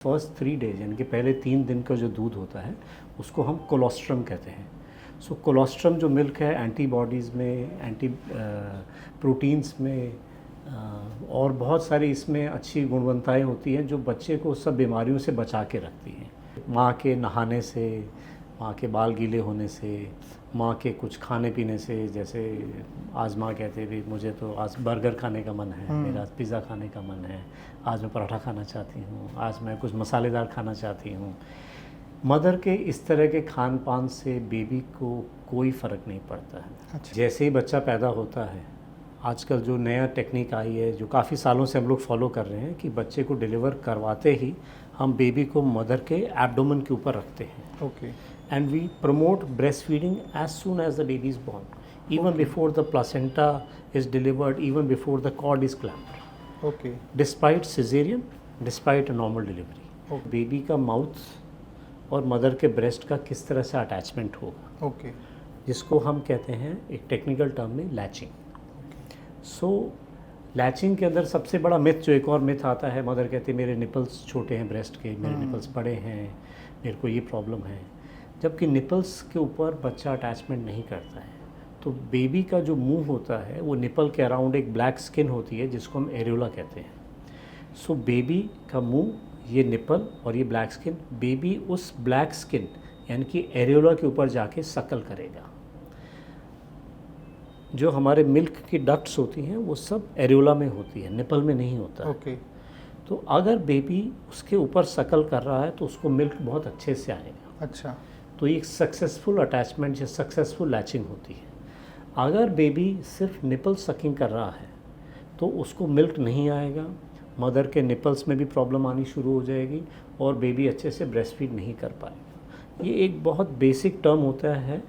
First 3 days यानी कि पहले 3 दिन का जो दूध होता है उसको हम कोलोस्ट्रम कहते हैं। सो कोलोस्ट्रम जो मिल्क है एंटीबॉडीज़ में, एंटी प्रोटीन्स में और बहुत सारी इसमें अच्छी गुणवत्ताएं होती हैं जो बच्चे को सब बीमारियों से बचा के रखती हैं। माँ के नहाने से, माँ के बाल गीले होने से, माँ के कुछ खाने पीने से, जैसे आज माँ कहते भी मुझे तो आज बर्गर खाने का मन है, मेरा पिज़्ज़ा खाने का मन है, आज मैं पराठा खाना चाहती हूँ, आज मैं कुछ मसालेदार खाना चाहती हूँ। मदर के इस तरह के खान पान से बेबी को कोई फ़र्क नहीं पड़ता है। अच्छा। जैसे ही बच्चा पैदा होता है, आजकल जो नया टेक्निक आई है जो काफ़ी सालों से हम लोग फॉलो कर रहे हैं कि बच्चे को डिलीवर करवाते ही हम बेबी को मदर के एब्डोमेन के ऊपर रखते हैं। Okay. And we promote breastfeeding as soon as the baby is born, even before the placenta is delivered, even before the cord is clamped, okay. despite cesarean, despite a normal delivery. Okay. Baby का mouth और mother के breast का किस तरह से attachment होगा, okay. जिसको हम कहते हैं एक टेक्निकल टर्म में लैचिंग। सो लैचिंग के अंदर सबसे बड़ा मिथ, जो एक और मिथ आता है, मदर कहती है मेरे निपल्स छोटे हैं ब्रेस्ट के, मेरे निपल्स बड़े हैं, मेरे को ये प्रॉब्लम है। जबकि निपल्स के ऊपर बच्चा अटैचमेंट नहीं करता है। तो बेबी का जो मुंह होता है वो निपल के अराउंड एक ब्लैक स्किन होती है जिसको हम एरियोला कहते हैं। सो बेबी का मुंह, ये निपल और ये ब्लैक स्किन, बेबी उस ब्लैक स्किन यानी कि एरियोला के ऊपर जाके सकल करेगा। जो हमारे मिल्क की डक्ट्स होती हैं वो सब एरियोला में होती है, निपल में नहीं होता है। ओके। तो अगर बेबी उसके ऊपर सकल कर रहा है तो उसको मिल्क बहुत अच्छे से आएगा। अच्छा। तो ये एक सक्सेसफुल अटैचमेंट या सक्सेसफुल लैचिंग होती है। अगर बेबी सिर्फ निपल सकिंग कर रहा है तो उसको मिल्क नहीं आएगा, मदर के निपल्स में भी प्रॉब्लम आनी शुरू हो जाएगी और बेबी अच्छे से ब्रेस्ट फीड नहीं कर पाएगा। ये एक बहुत बेसिक टर्म होता है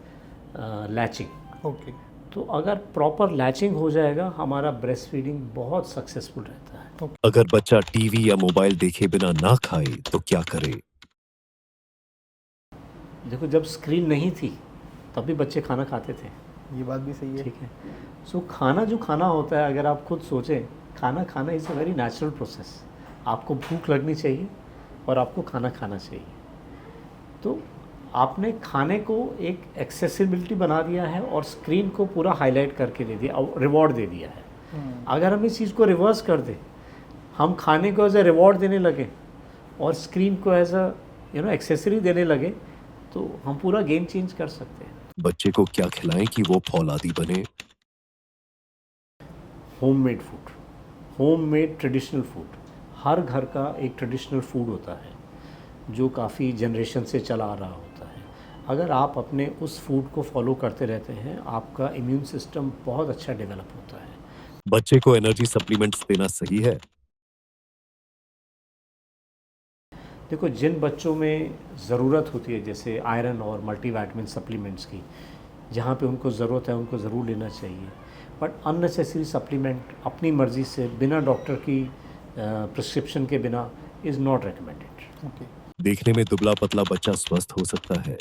लैचिंग। ओके। तो अगर प्रॉपर लैचिंग हो जाएगा हमारा ब्रेस्ट फीडिंग बहुत सक्सेसफुल रहता है। अगर बच्चा टीवी या मोबाइल देखे बिना ना खाए तो क्या करे? देखो, जब स्क्रीन नहीं थी तब भी बच्चे खाना खाते थे, ये बात भी सही है। ठीक है। सो खाना जो खाना होता है, अगर आप खुद सोचें, खाना खाना is a very natural process. आपको भूख लगनी चाहिए और आपको खाना खाना चाहिए। तो आपने खाने को एक एक्सेसिबिलिटी बना दिया है और स्क्रीन को पूरा हाईलाइट करके दे दिया, रिवॉर्ड दे दिया है। अगर हम इस चीज़ को रिवर्स कर दें, हम खाने को एज अ रिवॉर्ड देने लगे और स्क्रीन को एज अ एक्सेसरी देने लगे, तो हम पूरा गेम चेंज कर सकते हैं। बच्चे को क्या खिलाएं कि वो फौलादी बने? Homemade food, homemade traditional food. हर घर का एक ट्रेडिशनल फूड होता है जो काफ़ी जनरेशन से चला आ रहा होता है। अगर आप अपने उस फूड को फॉलो करते रहते हैं, आपका इम्यून सिस्टम बहुत अच्छा डेवलप होता है। बच्चे को एनर्जी सप्लीमेंट्स देना सही है? देखो, जिन बच्चों में ज़रूरत होती है जैसे आयरन और मल्टीविटामिन सप्लीमेंट्स की, जहाँ पे उनको ज़रूरत है उनको ज़रूर लेना चाहिए। बट अननेसेसरी सप्लीमेंट अपनी मर्ज़ी से बिना डॉक्टर की प्रिस्क्रिप्शन के बिना इज़ नॉट रिकमेंडेड। ओके। देखने में दुबला पतला बच्चा स्वस्थ हो सकता है?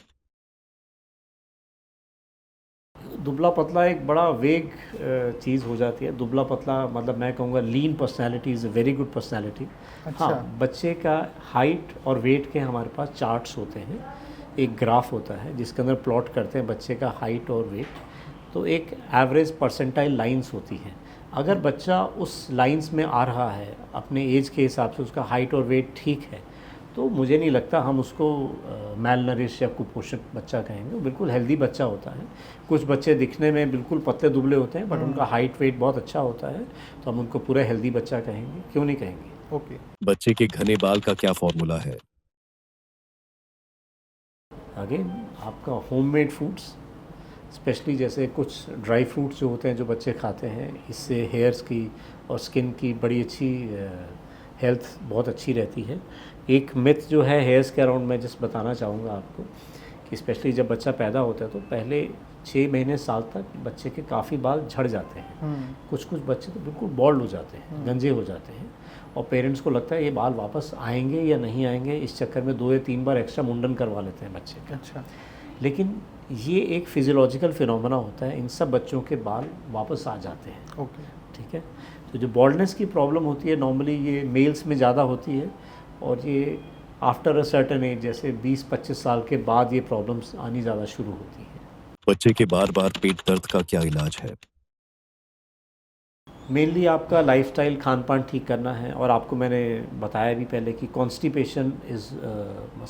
दुबला पतला एक बड़ा वेग चीज़ हो जाती है। दुबला पतला मतलब मैं कहूँगा lean personality is a very good personality. अच्छा। हाँ, बच्चे का हाइट और वेट के हमारे पास चार्ट्स होते हैं, एक ग्राफ होता है जिसके अंदर प्लॉट करते हैं बच्चे का हाइट और वेट। तो एक एवरेज परसेंटाइल लाइंस होती हैं। अगर बच्चा उस लाइंस में आ रहा है, अपने एज के हिसाब से उसका हाइट और वेट ठीक है, तो मुझे नहीं लगता हम उसको मैल नरिश या कुपोषित बच्चा कहेंगे। वो बिल्कुल हेल्दी बच्चा होता है। कुछ बच्चे दिखने में बिल्कुल पतले दुबले होते हैं बट उनका हाइट वेट बहुत अच्छा होता है, तो हम उनको पूरा हेल्दी बच्चा कहेंगे, क्यों नहीं कहेंगे। ओके। बच्चे के घने बाल का क्या फॉर्मूला है? अगेन आपका होममेड फूड्स, स्पेशली जैसे कुछ ड्राई फ्रूट्स जो होते हैं जो बच्चे खाते हैं, इससे हेयर्स की और स्किन की बड़ी अच्छी हेल्थ बहुत अच्छी रहती है। एक मिथ जो है हेयर्स के अराउंड मैं जस्ट बताना चाहूँगा आपको कि स्पेशली जब बच्चा पैदा होता है तो पहले 6 महीने साल तक बच्चे के काफ़ी बाल झड़ जाते हैं। कुछ बच्चे तो बिल्कुल बॉल्ड हो जाते हैं, गंजे हो जाते हैं और पेरेंट्स को लगता है ये बाल वापस आएंगे या नहीं आएंगे, इस चक्कर में 2 या 3 बार एक्स्ट्रा मुंडन करवा लेते हैं बच्चे का। अच्छा। लेकिन ये एक फिजियोलॉजिकल फिनोमेना होता है, इन सब बच्चों के बाल वापस आ जाते हैं। ओके। ठीक है। तो जो बॉल्डनेस की प्रॉब्लम होती है नॉर्मली ये मेल्स में ज़्यादा होती है और ये आफ्टर अ सर्टेन एज, जैसे 20-25 साल के बाद ये प्रॉब्लम्स आनी ज़्यादा शुरू होती हैं। बच्चे के बार बार पेट दर्द का क्या इलाज है? मेनली आपका लाइफस्टाइल, खान पान ठीक करना है, और आपको मैंने बताया भी पहले कि कॉन्स्टिपेशन इज़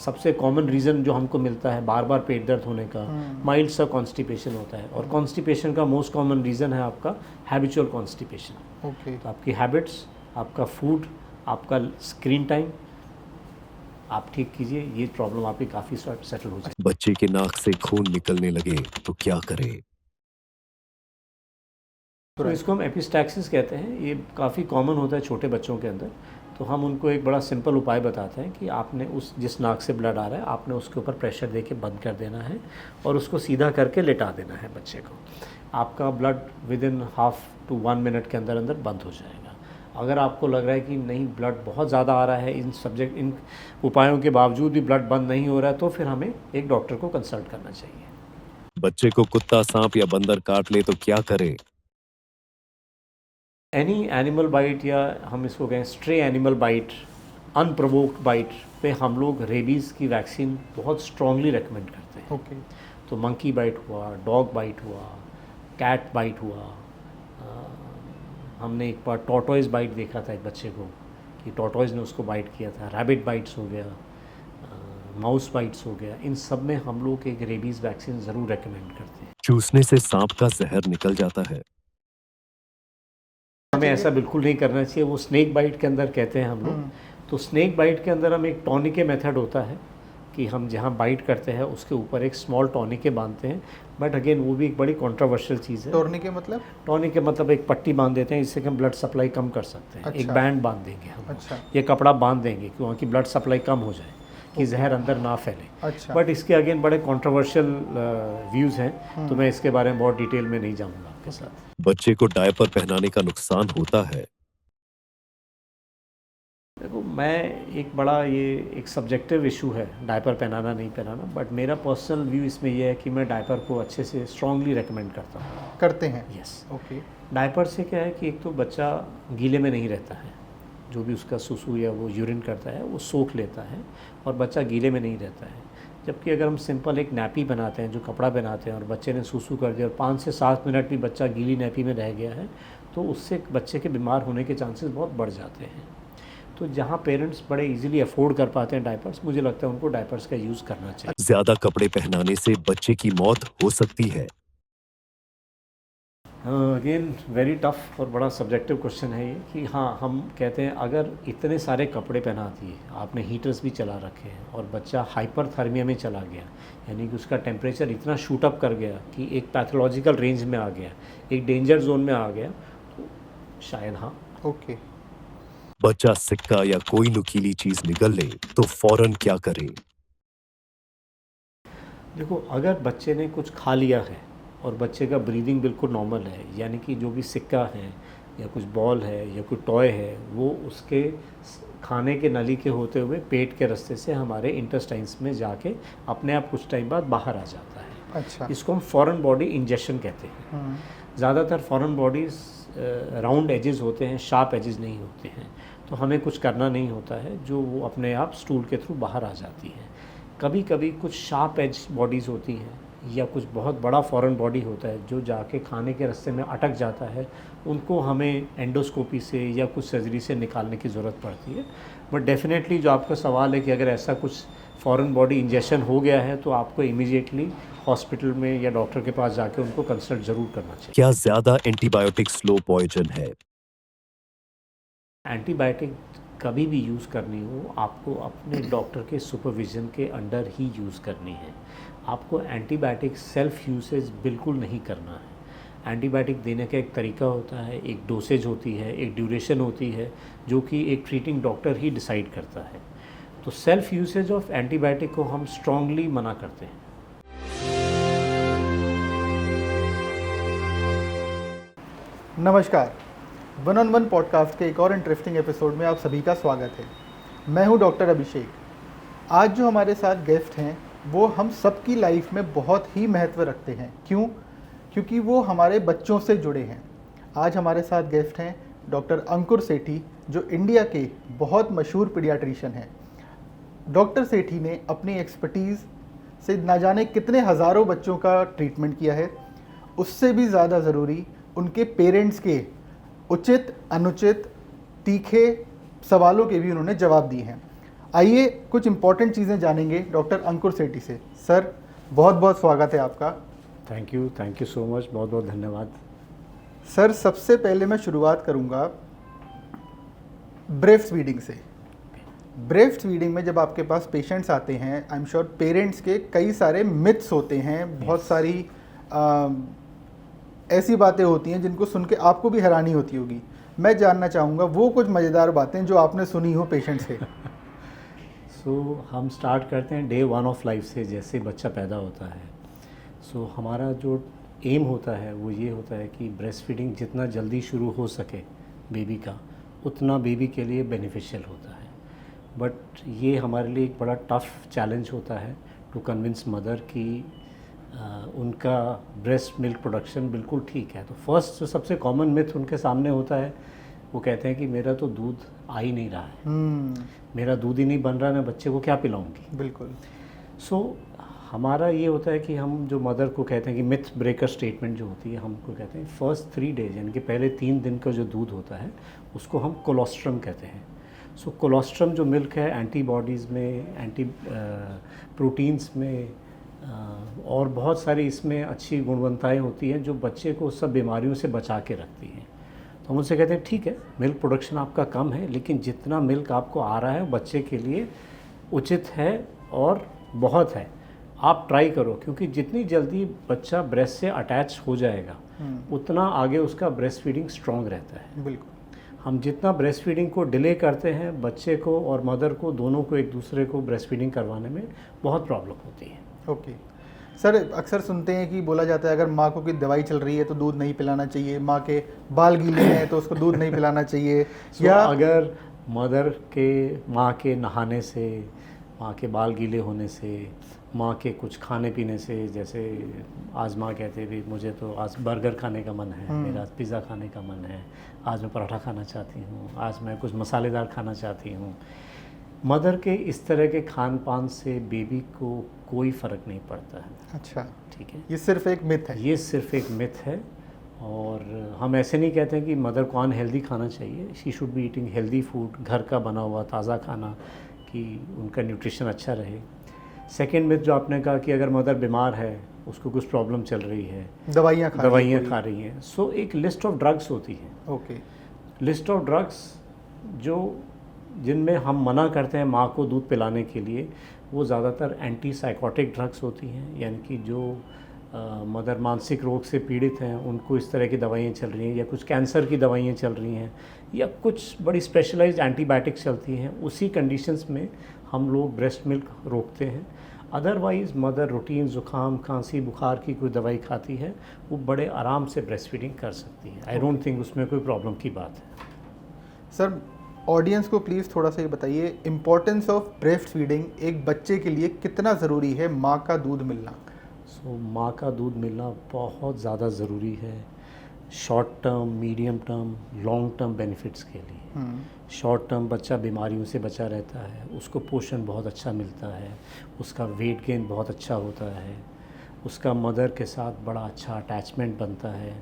सबसे कॉमन रीज़न जो हमको मिलता है बार बार पेट दर्द होने का, माइल्ड सा कॉन्स्टिपेशन होता है। और कॉन्स्टिपेशन का मोस्ट कॉमन रीज़न है आपका हैबिचुअल कॉन्स्टिपेशन। ओके। तो आपकी हैबिट्स, आपका फूड, आपका स्क्रीन टाइम आप ठीक कीजिए, ये प्रॉब्लम आपकी काफ़ी सेटल हो जाएगी। बच्चे के नाक से खून निकलने लगे तो क्या करें? तो इसको हम एपिस्टैक्सिस कहते हैं। ये काफ़ी कॉमन होता है छोटे बच्चों के अंदर। तो हम उनको एक बड़ा सिंपल उपाय बताते हैं कि आपने उस जिस नाक से ब्लड आ रहा है, आपने उसके ऊपर प्रेशर दे के बंद कर देना है और उसको सीधा करके लेटा देना है बच्चे को। आपका blood within half to 1 minute के अंदर अंदर बंद हो जाएगा। अगर आपको लग रहा है कि नहीं, ब्लड बहुत ज़्यादा आ रहा है, इन उपायों के बावजूद भी ब्लड बंद नहीं हो रहा है, तो फिर हमें एक डॉक्टर को कंसल्ट करना चाहिए। बच्चे को कुत्ता, सांप या बंदर काट ले तो क्या करें? एनी एनिमल बाइट, या हम इसको कहें stray animal bite, unprovoked bite पे हम लोग रेबीज़ की वैक्सीन बहुत स्ट्रांगली रेकमेंड करते हैं। ओके। तो मंकी बाइट हुआ, डॉग बाइट हुआ, कैट बाइट हुआ। हमने एक बार टॉर्टोइज बाइट देखा था एक बच्चे को, कि टॉर्टोइज ने उसको बाइट किया था। रैबिट बाइट्स हो गया, माउस बाइट्स हो गया। इन सब में हम लोग एक रेबीज़ वैक्सीन ज़रूर रेकमेंड करते हैं। चूसने से सांप का जहर निकल जाता है। हमें ऐसा बिल्कुल नहीं करना चाहिए। वो स्नेक बाइट के अंदर कहते हैं हम लोग। तो स्नेक बाइट के अंदर हम एक टॉनिके मेथड होता है कि हम जहाँ बाइट करते हैं उसके ऊपर एक स्मॉल टॉनिके बांधते हैं। बट अगेन वो भी एक बड़ी कंट्रोवर्शियल चीज़ है। टॉर्निके मतलब? टॉनिके मतलब एक पट्टी बांध देते हैं, इससे हम ब्लड सप्लाई कम कर सकते हैं। अच्छा। एक बैंड बांध देंगे हम। अच्छा। ये कपड़ा बांध देंगे कि वहाँ की ब्लड सप्लाई कम हो जाए, कि जहर अंदर ना फैले। अच्छा। बट इसके अगेन बड़े कंट्रोवर्शियल व्यूज़ हैं, तो मैं इसके बारे में बहुत डिटेल में नहीं जाऊँगा आपके साथ। बच्चे को डायपर पहनाने का नुकसान होता है। देखो, मैं ये एक सब्जेक्टिव इशू है, डायपर पहनाना नहीं पहनाना। बट मेरा पर्सनल व्यू इसमें यह है कि मैं डायपर को अच्छे से स्ट्रांगली रेकमेंड करता हूँ। करते हैं? यस। ओके। डायपर से क्या है कि एक तो बच्चा गीले में नहीं रहता है, जो भी उसका सुसु या वो यूरिन करता है वो सोख लेता है, और बच्चा गीले में नहीं रहता है। जबकि अगर हम सिंपल एक नैपी बनाते हैं, जो कपड़ा बनाते हैं, और बच्चे ने सुसु कर दिया और 5 से 7 मिनट भी बच्चा गीली नैपी में रह गया है, तो उससे बच्चे के बीमार होने के चांसेस बहुत बढ़ जाते हैं। तो जहाँ पेरेंट्स बड़े इजीली अफोर्ड कर पाते हैं डायपर्स, मुझे लगता है उनको डायपर्स का यूज़ करना चाहिए। ज्यादा कपड़े पहनाने से बच्चे की मौत हो सकती है। अगेन वेरी टफ और बड़ा सब्जेक्टिव क्वेश्चन है ये, कि हाँ, हम कहते हैं अगर इतने सारे कपड़े पहना दिए, आपने हीटर्स भी चला रखे हैं, और बच्चा हाइपरथर्मिया में चला गया, यानी कि उसका टेम्परेचर इतना शूट अप कर गया कि एक पैथोलॉजिकल रेंज में आ गया, एक डेंजर जोन में आ गया, तो शायद हाँ। ओके। बच्चा सिक्का या कोई नुकीली चीज निगल ले तो फौरन क्या करें? देखो, अगर बच्चे ने कुछ खा लिया है और बच्चे का ब्रीदिंग बिल्कुल नॉर्मल है, यानी कि जो भी सिक्का है या कुछ बॉल है या कोई टॉय है, वो उसके खाने के नली के होते हुए पेट के रास्ते से हमारे इंटेस्टाइन्स में जाके अपने आप कुछ टाइम बाद बाहर आ जाता है। अच्छा। इसको हम फॉरेन बॉडी इंजेक्शन कहते हैं। ज़्यादातर फॉरेन बॉडीज़ राउंड एजेस होते हैं, शार्प एजेस नहीं होते हैं, तो हमें कुछ करना नहीं होता है, जो वो अपने आप स्टूल के थ्रू बाहर आ जाती है। कभी कभी कुछ शार्प एज बॉडीज़ होती हैं, या कुछ बहुत बड़ा फॉरेन बॉडी होता है जो जाके खाने के रास्ते में अटक जाता है, उनको हमें एंडोस्कोपी से या कुछ सर्जरी से निकालने की ज़रूरत पड़ती है। बट डेफिनेटली जो आपका सवाल है कि अगर ऐसा कुछ फॉरेन बॉडी इंजेक्शन हो गया है, तो आपको इमीडिएटली हॉस्पिटल में या डॉक्टर के पास जाके उनको कंसल्ट ज़रूर करना चाहिए। क्या ज्यादा एंटीबायोटिक स्लो पॉइजन है? एंटीबायोटिक कभी भी यूज़ करनी हो, आपको अपने डॉक्टर के सुपरविज़न के अंडर ही यूज़ करनी है। आपको एंटीबायोटिक सेल्फ यूसेज बिल्कुल नहीं करना है। एंटीबायोटिक देने का एक तरीका होता है, एक डोसेज होती है, एक ड्यूरेशन होती है, जो कि एक ट्रीटिंग डॉक्टर ही डिसाइड करता है। तो सेल्फ यूसेज ऑफ एंटीबायोटिक को हम स्ट्रांगली मना करते हैं। नमस्कार, 1-on-1 पॉडकास्ट के एक और इंटरेस्टिंग एपिसोड में आप सभी का स्वागत है। मैं हूं डॉक्टर अभिषेक। आज जो हमारे साथ गेस्ट हैं वो हम सबकी लाइफ में बहुत ही महत्व रखते हैं। क्यों? क्योंकि वो हमारे बच्चों से जुड़े हैं। आज हमारे साथ गेस्ट हैं डॉक्टर अंकुर सेठी, जो इंडिया के बहुत मशहूर पीडियाट्रिशियन हैं। डॉक्टर सेठी ने अपनी एक्सपर्टीज़ से ना जाने कितने हज़ारों बच्चों का ट्रीटमेंट किया है। उससे भी ज़्यादा ज़रूरी उनके पेरेंट्स के उचित अनुचित तीखे सवालों के भी उन्होंने जवाब दिए हैं। आइए कुछ इंपॉर्टेंट चीज़ें जानेंगे डॉक्टर अंकुर सेठी से। सर, बहुत बहुत स्वागत है आपका। थैंक यू सो मच, बहुत बहुत धन्यवाद। सर, सबसे पहले मैं शुरुआत करूंगा ब्रेस्ट फीडिंग से। ब्रेस्ट फीडिंग में जब आपके पास पेशेंट्स आते हैं, आई एम श्योर पेरेंट्स के कई सारे मिथ्स होते हैं, बहुत सारी ऐसी बातें होती हैं जिनको सुन के आपको भी हैरानी होती होगी। मैं जानना चाहूँगा वो कुछ मज़ेदार बातें जो आपने सुनी हो पेशेंट से। हम स्टार्ट करते हैं डे 1 ऑफ लाइफ से, जैसे बच्चा पैदा होता है। हमारा जो एम होता है वो ये होता है कि ब्रेस्ट फीडिंग जितना जल्दी शुरू हो सके बेबी का, उतना बेबी के लिए बेनिफिशियल होता है। बट ये हमारे लिए एक बड़ा टफ चैलेंज होता है टू कन्विंस मदर कि उनका ब्रेस्ट मिल्क प्रोडक्शन बिल्कुल ठीक है। तो फर्स्ट जो सबसे कॉमन मिथ उनके सामने होता है, वो कहते हैं कि मेरा तो दूध आ ही नहीं रहा है, मेरा दूध ही नहीं बन रहा, मैं बच्चे को क्या पिलाऊंगी। बिल्कुल। हमारा ये होता है कि हम जो मदर को कहते हैं कि मिथ ब्रेकर स्टेटमेंट जो होती है, हमको कहते हैं फर्स्ट 3 डेज यानी कि पहले 3 दिन का जो दूध होता है उसको हम कोलोस्ट्रम कहते हैं। कोलोस्ट्रम जो मिल्क है एंटीबॉडीज़ में, एंटी प्रोटीन्स में और बहुत सारी इसमें अच्छी गुणवत्ताएं होती हैं जो बच्चे को सब बीमारियों से बचा के रखती हैं। तो हम उनसे कहते हैं ठीक है, मिल्क प्रोडक्शन आपका कम है, लेकिन जितना मिल्क आपको आ रहा है वो बच्चे के लिए उचित है और बहुत है, आप ट्राई करो। क्योंकि जितनी जल्दी बच्चा ब्रेस्ट से अटैच हो जाएगा उतना आगे उसका ब्रेस्ट फीडिंग स्ट्रॉन्ग रहता है। बिल्कुल। हम जितना ब्रेस्ट फीडिंग को डिले करते हैं, बच्चे को और मदर को दोनों को एक दूसरे को ब्रेस्ट फीडिंग करवाने में बहुत प्रॉब्लम होती है। ओके सर, अक्सर सुनते हैं कि बोला जाता है अगर माँ को कोई दवाई चल रही है तो दूध नहीं पिलाना चाहिए, माँ के बाल गीले हैं तो उसको दूध नहीं पिलाना चाहिए। या अगर माँ के नहाने से, माँ के बाल गीले होने से, माँ के कुछ खाने पीने से, जैसे आज माँ कहते भी मुझे तो आज बर्गर खाने का मन है, मेरा पिज़्ज़ा खाने का मन है, आज मैं पराठा खाना चाहती हूँ, आज मैं कुछ मसालेदार खाना चाहती हूँ। मदर के इस तरह के खान पान से बेबी को कोई फ़र्क नहीं पड़ता है। अच्छा, ठीक है, ये सिर्फ एक मिथ है। ये सिर्फ एक मिथ है। और हम ऐसे नहीं कहते हैं कि मदर को अनहेल्दी खाना चाहिए। She should be eating healthy food, घर का बना हुआ ताज़ा खाना, कि उनका न्यूट्रिशन अच्छा रहे। सेकेंड मिथ जो आपने कहा कि अगर मदर बीमार है, उसको कुछ प्रॉब्लम चल रही है, दवाइयाँ खा रही हैं, सो एक लिस्ट ऑफ ड्रग्स होती है। ओके। लिस्ट ऑफ ड्रग्स जिनमें हम मना करते हैं माँ को दूध पिलाने के लिए, वो ज़्यादातर एंटी साइकोटिक ड्रग्स होती हैं। यानी कि जो मदर मानसिक रोग से पीड़ित हैं, उनको इस तरह की दवाइयाँ चल रही हैं, या कुछ कैंसर की दवाइयाँ चल रही हैं, या कुछ बड़ी स्पेशलाइज्ड एंटीबायोटिक्स चलती हैं, उसी कंडीशंस में हम लोग ब्रेस्ट मिल्क रोकते हैं। अदरवाइज़ मदर रूटीन ज़ुकाम, खांसी, बुखार की कोई दवाई खाती है, वो बड़े आराम से ब्रेस्ट फीडिंग कर सकती है। आई डोंट थिंक उसमें कोई प्रॉब्लम की बात है। सर, ऑडियंस को प्लीज़ थोड़ा सा ये बताइए, इम्पोर्टेंस ऑफ ब्रेस्ट फीडिंग एक बच्चे के लिए कितना ज़रूरी है, माँ का दूध मिलना? माँ का दूध मिलना बहुत ज़्यादा ज़रूरी है short term, medium term, long term benefits के लिए। शॉर्ट टर्म बच्चा बीमारियों से बचा रहता है, उसको पोषण बहुत अच्छा मिलता है, उसका वेट गेन बहुत अच्छा होता है, उसका मदर के साथ बड़ा अच्छा अटैचमेंट बनता है।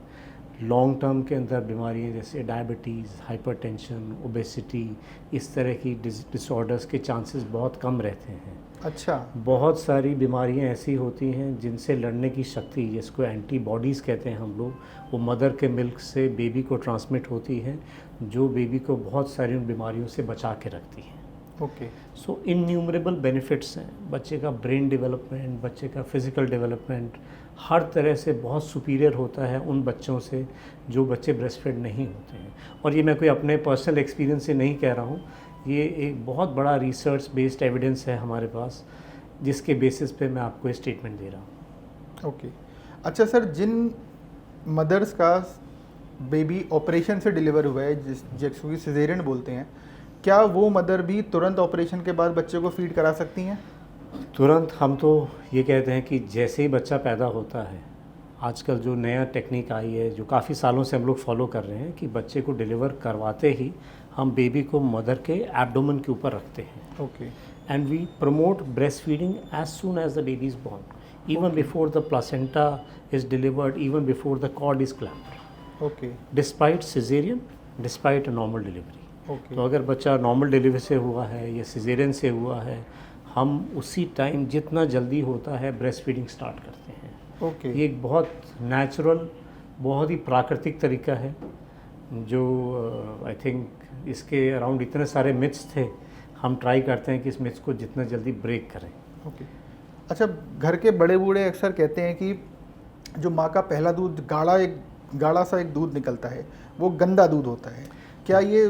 लॉन्ग टर्म के अंदर बीमारियाँ जैसे डायबिटीज़, हाइपरटेंशन, ओबेसिटी, इस तरह की डिसऑर्डर्स के चांसेस बहुत कम रहते हैं। अच्छा। बहुत सारी बीमारियां ऐसी होती हैं जिनसे लड़ने की शक्ति, जिसको एंटीबॉडीज़ कहते हैं हम लोग, वो मदर के मिल्क से बेबी को ट्रांसमिट होती हैं, जो बेबी को बहुत सारी उन बीमारियों से बचा के रखती हैं। ओके। सो इनन्यूमरेबल बेनिफिट्स हैं। बच्चे का ब्रेन डेवलपमेंट, बच्चे का फिज़िकल डेवलपमेंट हर तरह से बहुत सुपीरियर होता है उन बच्चों से जो बच्चे ब्रेस्ट फेड नहीं होते हैं। और ये मैं कोई अपने पर्सनल एक्सपीरियंस से नहीं कह रहा हूँ, ये एक बहुत बड़ा रिसर्च बेस्ड एविडेंस है हमारे पास, जिसके बेसिस पे मैं आपको ये स्टेटमेंट दे रहा हूँ। ओके। अच्छा सर, जिन मदर्स का बेबी ऑपरेशन से डिलीवर हुआ है, जिसको सिजेरियन बोलते हैं, क्या वो मदर भी तुरंत ऑपरेशन के बाद बच्चे को फीड करा सकती हैं? तुरंत हम तो ये कहते हैं कि जैसे ही बच्चा पैदा होता है, आजकल जो नया टेक्निक आई है, जो काफ़ी सालों से हम लोग फॉलो कर रहे हैं, कि बच्चे को डिलीवर करवाते ही हम बेबी को मदर के एब्डोमेन के ऊपर रखते हैं। Okay. and we promote breastfeeding as soon as the baby is born, even before the placenta is delivered, even before the cord is clamped, okay despite cesarean, despite a normal delivery. Okay तो अगर बच्चा normal delivery से हुआ है या caesarean से हुआ है, हम उसी टाइम जितना जल्दी होता है ब्रेस्ट फीडिंग स्टार्ट करते हैं। ओके ये एक बहुत नेचुरल, बहुत ही प्राकृतिक तरीका है जो आई थिंक इसके अराउंड इतने सारे मिथ्स थे, हम ट्राई करते हैं कि इस मिथ्स को जितना जल्दी ब्रेक करें। ओके अच्छा, घर के बड़े बूढ़े अक्सर कहते हैं कि जो माँ का पहला दूध गाढ़ा सा एक दूध निकलता है वो गंदा दूध होता है। क्या ये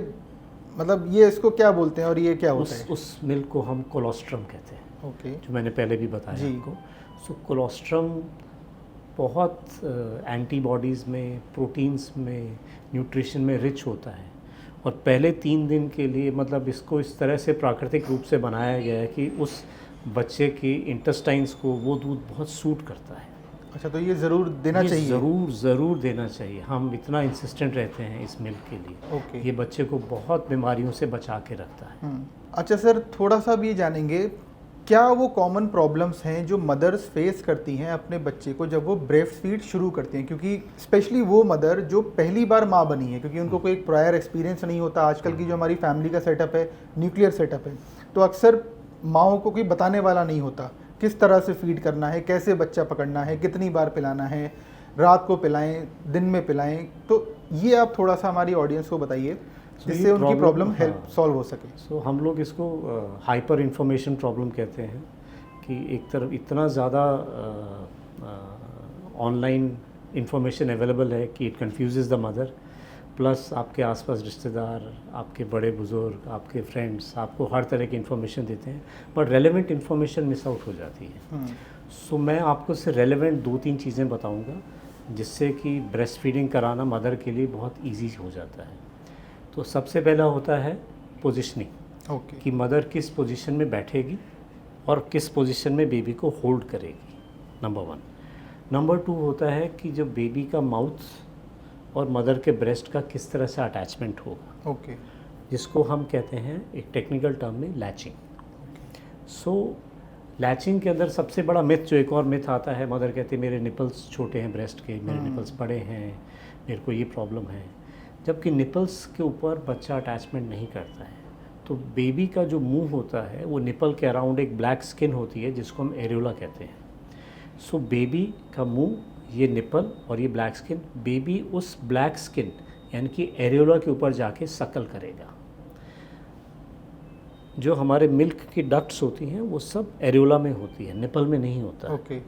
मतलब ये इसको क्या बोलते हैं और ये क्या होता है? उस मिल्क को हम कोलोस्ट्रम कहते हैं, ओके जो मैंने पहले भी बताया जी। आपको। सो कोलोस्ट्रम बहुत एंटीबॉडीज़ में, प्रोटीन्स में, न्यूट्रिशन में रिच होता है, और पहले 3 दिन के लिए मतलब इसको इस तरह से प्राकृतिक रूप से बनाया गया है कि उस बच्चे के इंटेस्टाइन्स को वो दूध बहुत सूट करता है। अच्छा, तो ये ज़रूर देना ये चाहिए। ज़रूर देना चाहिए। हम इतना इंसिस्टेंट रहते हैं इस मिल्क के लिए। ओके ये बच्चे को बहुत बीमारियों से बचा के रखता है। अच्छा सर, थोड़ा सा भी जानेंगे, क्या वो कॉमन प्रॉब्लम्स हैं जो मदर्स फेस करती हैं अपने बच्चे को जब वो ब्रेस्ट फीड शुरू करती हैं? क्योंकि स्पेशली वो मदर जो पहली बार माँ बनी है, क्योंकि उनको कोई प्रायर एक्सपीरियंस नहीं होता। आजकल की जो हमारी फैमिली का सेटअप है, न्यूक्लियर सेटअप है, तो अक्सर माँओं को कोई बताने वाला नहीं होता किस तरह से फीड करना है, कैसे बच्चा पकड़ना है, कितनी बार पिलाना है, रात को पिलाएं, दिन में पिलाएं। तो ये आप थोड़ा सा हमारी ऑडियंस को बताइए जिससे उनकी प्रॉब्लम हेल्प सॉल्व हो सके। सो हम लोग इसको हाइपर इंफॉर्मेशन प्रॉब्लम कहते हैं कि एक तरफ इतना ज़्यादा ऑनलाइन इंफॉर्मेशन अवेलेबल है कि it confuse the mother, plus आपके आसपास रिश्तेदार, आपके बड़े बुज़ुर्ग, आपके फ्रेंड्स आपको हर तरह की इन्फॉर्मेशन देते हैं, but relevant information miss out हो जाती है। सो मैं आपको सिर्फ रेलेवेंट 2-3 चीज़ें बताऊंगा जिससे कि ब्रेस्ट फीडिंग कराना मदर के लिए बहुत ईजी हो जाता है। तो सबसे पहला होता है पोजिशनिंग, ओके कि मदर किस पोजीशन में बैठेगी और किस पोजीशन में बेबी को होल्ड करेगी, नंबर 1। नंबर 2 होता है कि जो बेबी का माउथ और मदर के ब्रेस्ट का किस तरह से अटैचमेंट होगा, ओके जिसको हम कहते हैं एक टेक्निकल टर्म में लैचिंग। सो लैचिंग के अंदर सबसे बड़ा मिथ, जो एक और मिथ आता है, मदर कहती है मेरे निपल्स छोटे हैं ब्रेस्ट के, मेरे निपल्स बड़े हैं, मेरे को ये प्रॉब्लम है। जबकि निपल्स के ऊपर बच्चा अटैचमेंट नहीं करता है। तो बेबी का जो मुंह होता है वो निपल के अराउंड एक ब्लैक स्किन होती है जिसको हम एरियोला कहते हैं। सो बेबी का मुंह, ये निपल और ये ब्लैक स्किन, बेबी उस ब्लैक स्किन यानी कि एरियोला के ऊपर जाके सकल करेगा। जो हमारे मिल्क की डक्ट्स होती हैं वो सब एरियोला में होती है, निपल में नहीं होता है। ओके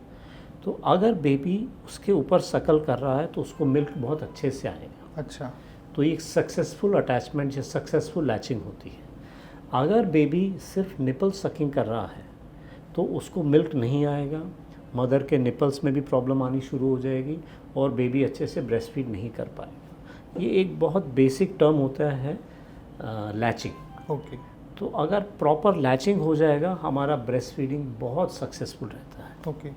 तो अगर बेबी उसके ऊपर सकल कर रहा है तो उसको मिल्क बहुत अच्छे से आएगा। अच्छा, तो ये एक सक्सेसफुल अटैचमेंट या सक्सेसफुल लैचिंग होती है। अगर बेबी सिर्फ निपल सकिंग कर रहा है तो उसको मिल्क नहीं आएगा, मदर के निपल्स में भी प्रॉब्लम आनी शुरू हो जाएगी और बेबी अच्छे से ब्रेस्ट फीड नहीं कर पाएगा। ये एक बहुत बेसिक टर्म होता है लैचिंग। ओके तो अगर प्रॉपर लैचिंग हो जाएगा हमारा ब्रेस्ट फीडिंग बहुत सक्सेसफुल रहता है। ओके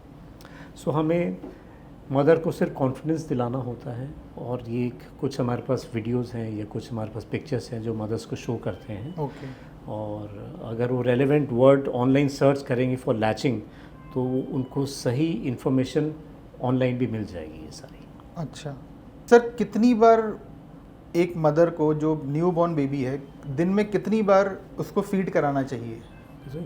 सो हमें मदर को सिर्फ कॉन्फिडेंस दिलाना होता है, और ये कुछ हमारे पास वीडियोस हैं या कुछ हमारे पास पिक्चर्स हैं जो मदर्स को शो करते हैं। ओके और अगर वो रेलेवेंट वर्ड ऑनलाइन सर्च करेंगे फॉर लैचिंग तो उनको सही इन्फॉर्मेशन ऑनलाइन भी मिल जाएगी ये सारी। अच्छा सर, कितनी बार एक मदर को जो न्यू बॉर्न बेबी है, दिन में कितनी बार उसको फीड कराना चाहिए?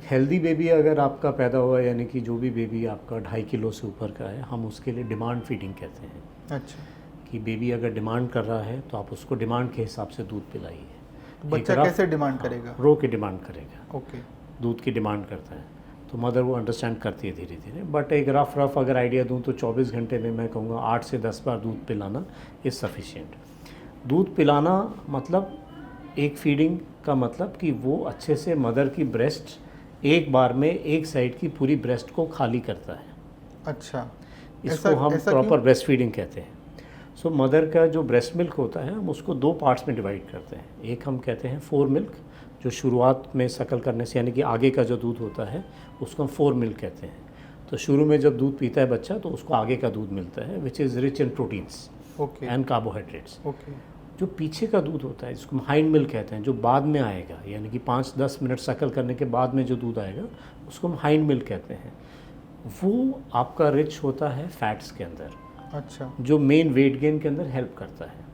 हेल्दी बेबी अगर आपका पैदा हुआ, यानी कि जो भी बेबी आपका 2.5 किलो से ऊपर का है, हम उसके लिए डिमांड फीडिंग कहते हैं। अच्छा, कि बेबी अगर डिमांड कर रहा है तो आप उसको डिमांड के हिसाब से दूध पिलाइए। तो बच्चा कैसे डिमांड करेगा? रो के डिमांड करेगा, ओके दूध की डिमांड करता है तो मदर वो अंडरस्टैंड करती है धीरे धीरे। बट एक रफ अगर आइडिया दूं तो 24 घंटे में मैं कहूँगा 8 से 10 बार दूध पिलाना इज़ सफिशिएंट। दूध पिलाना मतलब एक फीडिंग का मतलब कि वो अच्छे से मदर की ब्रेस्ट एक बार में एक साइड की पूरी ब्रेस्ट को खाली करता है। अच्छा, इसको हम प्रॉपर ब्रेस्ट फीडिंग कहते हैं। सो मदर का जो ब्रेस्ट मिल्क होता है हम उसको 2 पार्ट्स में डिवाइड करते हैं। एक हम कहते हैं 4 मिल्क, जो शुरुआत में सकल करने से यानी कि आगे का जो दूध होता है उसको हम 4 मिल्क कहते हैं। तो शुरू में जब दूध पीता है बच्चा तो उसको आगे का दूध मिलता है which is rich in proteins okay and carbohydrates. Okay जो पीछे का दूध होता है जिसको हम हाइंड मिल्क कहते हैं, जो बाद में आएगा, यानी कि 5-10 मिनट सकल करने के बाद में जो दूध आएगा उसको हम हाइंड मिल्क कहते हैं, वो आपका रिच होता है फैट्स के अंदर, अच्छा। जो मेन वेट गेन के अंदर हेल्प करता है।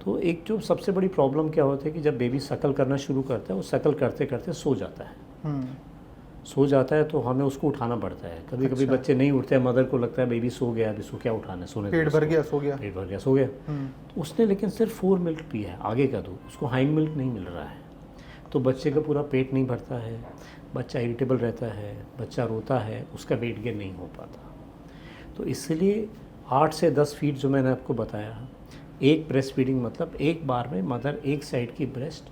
तो एक जो सबसे बड़ी प्रॉब्लम क्या होती है कि जब बेबी शकल करना शुरू करता है वो शकल करते करते सो जाता है। सो जाता है तो हमें उसको उठाना पड़ता है। कभी कभी अच्छा। बच्चे नहीं उठते हैं, मदर को लगता है बेबी सो गया, अभी इसको क्या उठाना है, सोने पेट भर गया, सो गया। पेट भर गया, सो गया। तो उसने लेकिन सिर्फ 4 मिल्क पिया है, आगे का दूध, उसको हाइंड मिल्क नहीं मिल रहा है, तो बच्चे का पूरा पेट नहीं भरता है, बच्चा इरिटेबल रहता है, बच्चा रोता है, उसका वेट गेन नहीं हो पाता। तो इसलिए 8 से 10 फीड जो मैंने आपको बताया, एक ब्रेस्ट फीडिंग मतलब एक बार में मदर एक साइड की ब्रेस्ट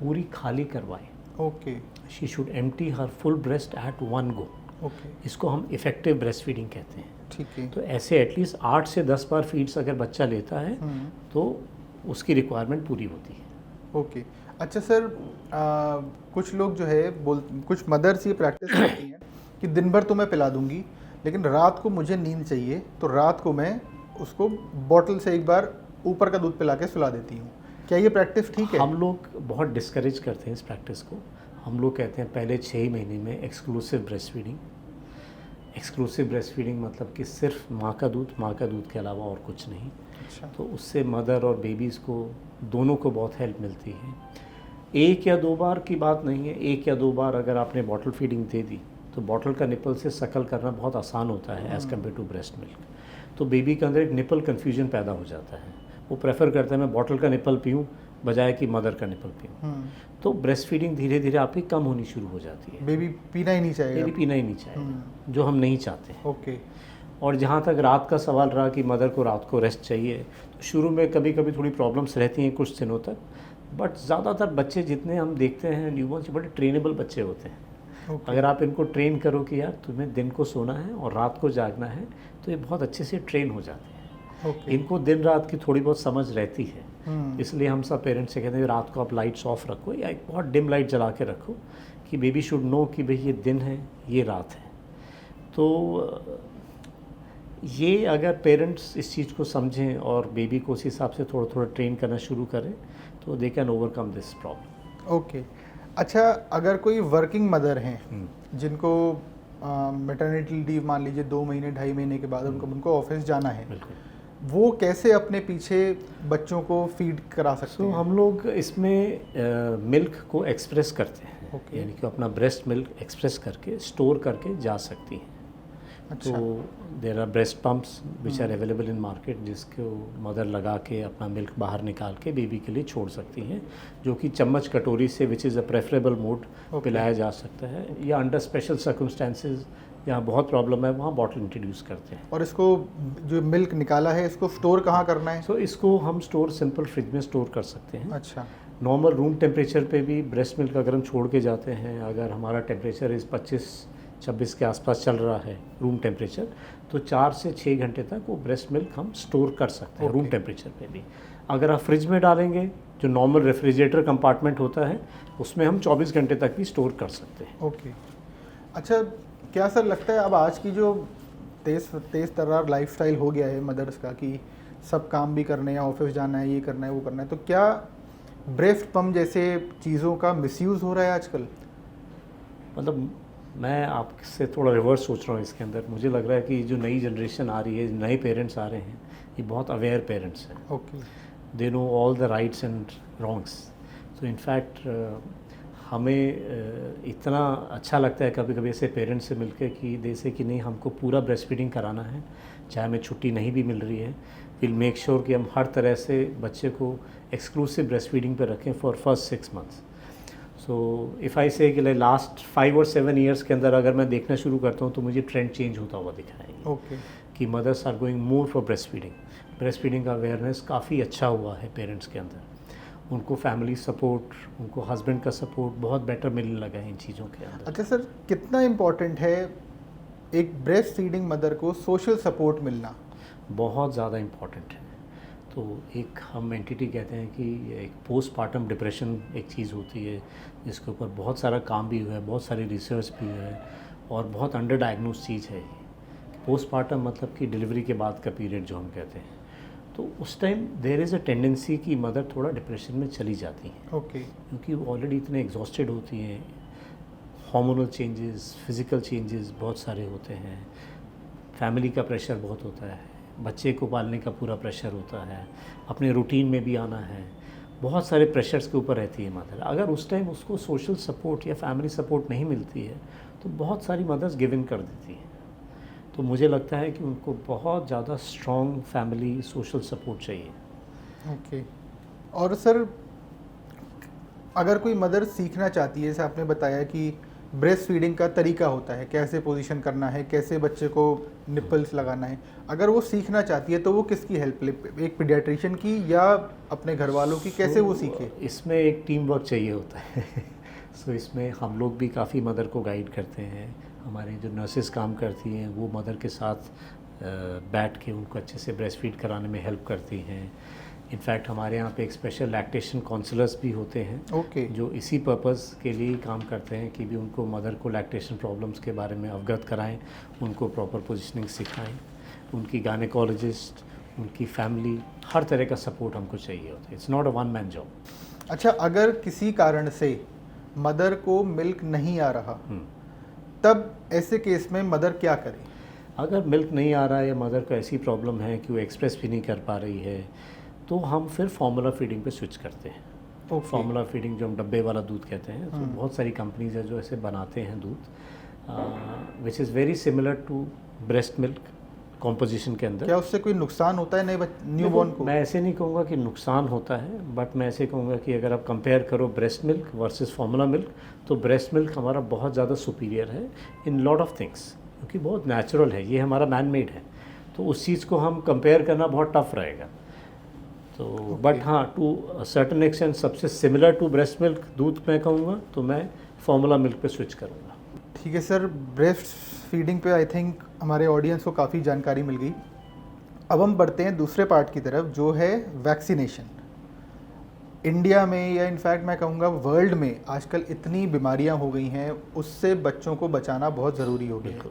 पूरी खाली करवाए। Okay. She should empty her full breast at one go. Okay. इसको हम इफेक्टिव ब्रेस्ट फीडिंग कहते हैं। ठीक है। तो ऐसे एटलीस्ट 8 से 10 बार फीड्स अगर बच्चा लेता है तो उसकी रिक्वायरमेंट पूरी होती है। ओके। अच्छा सर, कुछ लोग जो है कुछ मदर्स ये प्रैक्टिस करती हैं कि दिन भर तो मैं पिला दूंगी, लेकिन रात को मुझे नींद चाहिए, तो रात को मैं उसको बॉटल से एक बार ऊपर का दूध पिला के सुला देती हूँ। क्या ये प्रैक्टिस ठीक है? हम लोग बहुत डिस्करेज करते हैं इस प्रैक्टिस को। हम लोग कहते हैं पहले 6 महीने में exclusive breast feeding. Exclusive breast feeding मतलब कि सिर्फ माँ का दूध के अलावा और कुछ नहीं। अच्छा। तो उससे मदर और बेबीज़ को दोनों को बहुत हेल्प मिलती है। 1 या 2 बार की बात नहीं है, 1 या 2 बार अगर आपने बॉटल फीडिंग दे दी तो बॉटल का निपल से शकल करना बहुत आसान होता है as compare to breast milk. तो बेबी के अंदर एक निपल कन्फ्यूजन पैदा हो जाता है, वो प्रेफर करता है मैं बॉटल का निपल पीऊँ बजाय कि मदर का निपल पीऊँ। तो ब्रेस्ट फीडिंग धीरे धीरे आपकी कम होनी शुरू हो जाती है। बेबी पीना ही नहीं चाहेगा। बेबी पीना ही नहीं चाहेगा, जो हम नहीं चाहते हैं। ओके। और जहाँ तक रात का सवाल रहा कि मदर को रात को रेस्ट चाहिए, तो शुरू में कभी कभी थोड़ी प्रॉब्लम्स रहती हैं कुछ दिनों तक, बट ज़्यादातर बच्चे जितने हम देखते हैं न्यूबॉर्न से बड़े ट्रेनेबल बच्चे होते हैं। अगर आप इनको ट्रेन करो कि यार तुम्हें दिन को सोना है और रात को जागना है, तो ये बहुत अच्छे से ट्रेन हो जाते हैं। इनको दिन रात की थोड़ी बहुत समझ रहती है। इसलिए हम सब पेरेंट्स से कहते हैं रात को आप लाइट्स ऑफ रखो या एक बहुत डिम लाइट जला के रखो कि बेबी शुड नो कि भाई ये दिन है, ये रात है। तो ये अगर पेरेंट्स इस चीज़ को समझें और बेबी को उस हिसाब से थोड़ा थोड़ा ट्रेन करना शुरू करें तो they can overcome this problem. Okay. अच्छा, अगर कोई वर्किंग मदर हैं जिनको मैटरनिटी लीव मान लीजिए 2 महीने 2.5 महीने के बाद उनको ऑफिस जाना है, वो कैसे अपने पीछे बच्चों को फीड करा सकते हैं? हम लोग इसमें मिल्क को एक्सप्रेस करते हैं। यानी कि अपना ब्रेस्ट मिल्क एक्सप्रेस करके स्टोर करके जा सकती हैं। अच्छा। तो there are breast pumps which are available in market, जिसको मदर लगा के अपना मिल्क बाहर निकाल के बेबी के लिए छोड़ सकती हैं, जो कि चम्मच कटोरी से which is a preferable mode पिलाया जा सकता है, या अंडर स्पेशल सर्कमस्टेंसेज जहाँ बहुत प्रॉब्लम है वहाँ बॉटल इंट्रोड्यूस करते हैं। और इसको जो मिल्क निकाला है इसको स्टोर कहाँ करना है? सो इसको हम स्टोर सिंपल फ्रिज में स्टोर कर सकते हैं। अच्छा। नॉर्मल रूम टेम्परेचर पे भी ब्रेस्ट मिल्क अगर हम छोड़ के जाते हैं, अगर हमारा टेम्परेचर इस 25-26 के आसपास चल रहा है रूम टेम्परेचर, तो 4 से 6 घंटे तक वो ब्रेस्ट मिल्क हम स्टोर कर सकते हैं रूम टेम्परेचर पे भी। अगर आप फ्रिज में डालेंगे, जो नॉर्मल रेफ्रिजरेटर कंपार्टमेंट होता है, उसमें हम 24 घंटे तक भी स्टोर कर सकते हैं। ओके। अच्छा, क्या सर लगता है अब आज की जो तेज़ तर्रार लाइफस्टाइल हो गया है मदर्स का कि सब काम भी करने हैं, ऑफिस जाना है, ये करना है, वो करना है, तो क्या ब्रेस्ट पम्प जैसे चीज़ों का मिसयूज़ हो रहा है आजकल? मतलब मैं आपसे थोड़ा रिवर्स सोच रहा हूँ इसके अंदर। मुझे लग रहा है कि जो नई जनरेशन आ रही है, नए पेरेंट्स आ रहे हैं, ये बहुत अवेयर पेरेंट्स हैं। Okay. They know all the rights and wrongs. तो इनफैक्ट हमें इतना अच्छा लगता है कभी कभी ऐसे पेरेंट्स से मिलकर कि जैसे कि नहीं, हमको पूरा ब्रेस्ट फीडिंग कराना है, चाहे हमें छुट्टी नहीं भी मिल रही है, विल मेक श्योर कि हम हर तरह से बच्चे को एक्सक्लूसिव ब्रेस्ट फीडिंग पर रखें for first 6 months. So if I से कि लास्ट 5 और 7 ईयर्स के अंदर अगर मैं देखना शुरू करता हूँ तो मुझे ट्रेंड चेंज होता हुआ दिखा है। ओके। कि mothers are going more for breast feeding. Breast feeding का अवेयरनेस काफ़ी अच्छा हुआ है पेरेंट्स के अंदर। उनको फैमिली सपोर्ट, उनको हस्बैंड का सपोर्ट बहुत बेटर मिलने लगा है इन चीज़ों के अंदर। अच्छा सर, कितना इम्पोर्टेंट है एक ब्रेस्ट फीडिंग मदर को सोशल सपोर्ट मिलना? बहुत ज़्यादा इम्पॉर्टेंट है। तो एक हम एंटिटी कहते हैं कि एक पोस्टपार्टम डिप्रेशन एक चीज़ होती है जिसके ऊपर बहुत सारा काम भी हुआ है, बहुत सारी रिसर्च भी हुआ है और बहुत अंडर डायग्नोज चीज़ है ये। पोस्टपार्टम मतलब कि डिलीवरी के बाद का पीरियड जो हम कहते हैं, तो उस time there is a tendency कि मदर थोड़ा डिप्रेशन में चली जाती हैं, ओके क्योंकि वो ऑलरेडी इतने एग्जॉस्टेड होती हैं। हार्मोनल चेंजेस, फिज़िकल चेंजेस बहुत सारे होते हैं, फैमिली का प्रेशर बहुत होता है, बच्चे को पालने का पूरा प्रेशर होता है, अपने रूटीन में भी आना है, बहुत सारे प्रेशर्स के ऊपर रहती है मदर। अगर उस टाइम उसको सोशल सपोर्ट या फैमिली सपोर्ट नहीं मिलती है तो बहुत सारी मदर्स गिव इन कर देती हैं। तो मुझे लगता है कि उनको बहुत ज़्यादा स्ट्रॉन्ग फैमिली सोशल सपोर्ट चाहिए। ओके। और सर, अगर कोई मदर सीखना चाहती है, जैसे आपने बताया कि ब्रेस्ट फीडिंग का तरीका होता है, कैसे पोजीशन करना है, कैसे बच्चे को निपल्स लगाना है, अगर वो सीखना चाहती है तो वो किसकी हेल्प ले? एक पीडियाट्रिशियन की या अपने घर वालों की? कैसे वो सीखे? इसमें एक टीम वर्क चाहिए होता है। सो इसमें हम लोग भी काफ़ी मदर को गाइड करते हैं। हमारे जो नर्सेस काम करती हैं वो मदर के साथ बैठ के उनको अच्छे से ब्रेस्ट फीड कराने में हेल्प करती हैं। इनफैक्ट हमारे यहाँ पे एक स्पेशल लैक्टेशन काउंसलर्स भी होते हैं, ओके। जो इसी पर्पज़ के लिए ही काम करते हैं कि भी उनको मदर को लैक्टेशन प्रॉब्लम्स के बारे में अवगत कराएं, उनको प्रॉपर पोजीशनिंग सिखाएं। उनकी गायनेकोलॉजिस्ट, उनकी फैमिली, हर तरह का सपोर्ट हमको चाहिए होता है। It's not a one man job. अच्छा, अगर किसी कारण से मदर को मिल्क नहीं आ रहा, तब ऐसे केस में मदर क्या करे? अगर मिल्क नहीं आ रहा है या मदर को ऐसी प्रॉब्लम है कि वो एक्सप्रेस भी नहीं कर पा रही है, तो हम फिर फार्मूला फीडिंग पे स्विच करते हैं। ओके। फार्मूला फीडिंग जो हम डब्बे वाला दूध कहते हैं, तो बहुत सारी कंपनीज है जो ऐसे बनाते हैं दूध, which is very similar to breast milk composition के अंदर। क्या उससे कोई नुकसान होता है न्यूबॉर्न को? मैं ऐसे नहीं कहूँगा कि नुकसान होता है, बट मैं ऐसे कहूँगा कि अगर आप कंपेयर करो breast milk versus formula milk, तो ब्रेस्ट मिल्क हमारा बहुत ज़्यादा सुपीरियर है इन लॉट ऑफ थिंग्स, क्योंकि बहुत नेचुरल है, ये हमारा मैन मेड है। तो उस चीज़ को हम कंपेयर करना बहुत टफ रहेगा। तो बट हाँ, टू सर्टन एक्सटेंट सबसे सिमिलर टू ब्रेस्ट मिल्क दूध मैं कहूँगा तो मैं फार्मूला मिल्क पे स्विच करूँगा। ठीक है सर, ब्रेस्ट फीडिंग पे आई थिंक हमारे ऑडियंस को काफ़ी जानकारी मिल गई। अब हम बढ़ते हैं दूसरे पार्ट की तरफ, जो है वैक्सीनेशन। इंडिया में या इनफैक्ट मैं कहूँगा वर्ल्ड में आजकल इतनी बीमारियाँ हो गई हैं, उससे बच्चों को बचाना बहुत ज़रूरी हो गया है।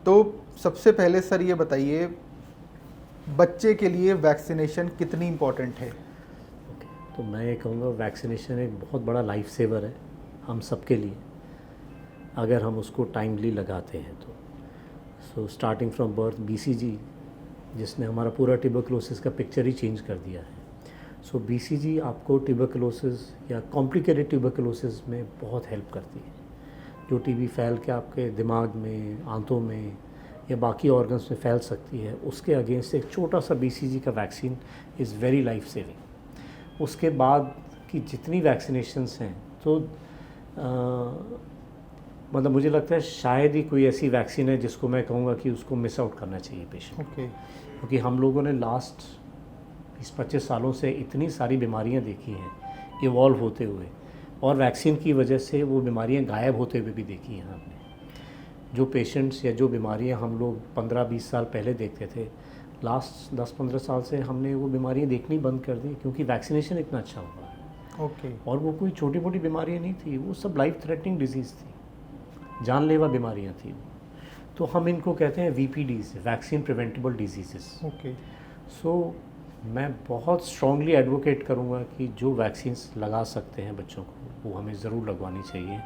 तो सबसे पहले सर ये बताइए, बच्चे के लिए वैक्सीनेशन कितनी इम्पोर्टेंट है? तो मैं ये कहूँगा वैक्सीनेशन एक बहुत बड़ा लाइफ सेवर है हम सबके लिए, अगर हम उसको टाइमली लगाते हैं तो। So starting from birth, BCG जिसने हमारा पूरा ट्यूबरकुलोसिस का पिक्चर ही चेंज कर दिया है। सो BCG आपको ट्यूबरकुलोसिस या कॉम्प्लिकेटेड ट्यूबरकुलोसिस में बहुत हेल्प करती है। जो TB फैल के आपके दिमाग में, आंतों में या बाकी ऑर्गन्स में फैल सकती है, उसके अगेंस्ट एक छोटा सा BCG का vaccine is very life saving. उसके बाद की जितनी वैक्सीनेशंस हैं, तो मतलब मुझे लगता है शायद ही कोई ऐसी वैक्सीन है जिसको मैं कहूँगा कि उसको मिस आउट करना चाहिए पेशेंट। ओके। क्योंकि हम लोगों ने लास्ट 20-25 सालों से इतनी सारी बीमारियाँ देखी हैं इवॉल्व होते हुए, और वैक्सीन की वजह से वो बीमारियाँ गायब होते हुए भी देखी हैं हमने। जो पेशेंट्स या जो बीमारियाँ हम लोग 15-20 साल पहले देखते थे, लास्ट 10-15 साल से हमने वो बीमारियाँ देखनी बंद कर दी, क्योंकि वैक्सीनेशन इतना अच्छा हुआ है। ओके। और वो कोई छोटी मोटी बीमारियाँ नहीं थी, वो सब लाइफ थ्रेटनिंग डिजीज़ थी, जानलेवा बीमारियाँ थी। तो हम इनको कहते हैं VPDs, vaccine preventable diseases. Okay. So मैं बहुत स्ट्रांगली एडवोकेट करूँगा कि जो वैक्सीन्स लगा सकते हैं बच्चों को, वो हमें ज़रूर लगवानी चाहिए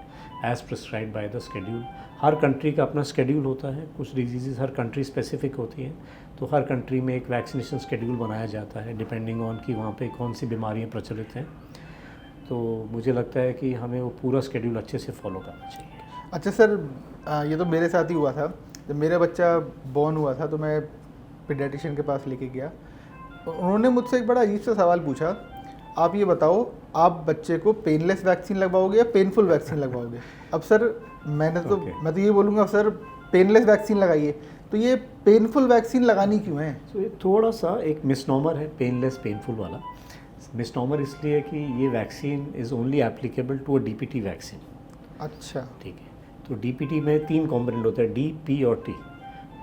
as prescribe by the schedule. Her country का अपना शेड्यूल होता है, कुछ डिजीज़ हर कंट्री स्पेसिफिक होती हैं, तो हर कंट्री में एक वैक्सीनेशन शेड्यूल बनाया जाता है डिपेंडिंग ऑन कि वहाँ पे कौन सी बीमारियाँ प्रचलित हैं। तो मुझे लगता है कि हमें वो पूरा शेड्यूल अच्छे से फॉलो करना चाहिए। अच्छा सर, ये तो मेरे साथ ही हुआ था। जब मेरा बच्चा बॉर्न हुआ था तो मैं पीडियाट्रिशियन के पास लेके गया। उन्होंने मुझसे एक बड़ा अजीब सा सवाल पूछा, आप ये बताओ, आप बच्चे को पेनलेस वैक्सीन लगवाओगे या पेनफुल वैक्सीन लगवाओगे? अब सर मैं तो ये बोलूँगा सर पेनलेस वैक्सीन लगाइए। तो ये पेनफुल वैक्सीन लगानी क्यों है? तो ये थोड़ा सा एक मिसनॉमर है, पेनलेस पेनफुल वाला। मिसनॉमर इसलिए कि ये vaccine is only applicable to a DPT vaccine. अच्छा, ठीक है। तो DPT में 3 कॉम्पोनेंट होता है, D, P और T।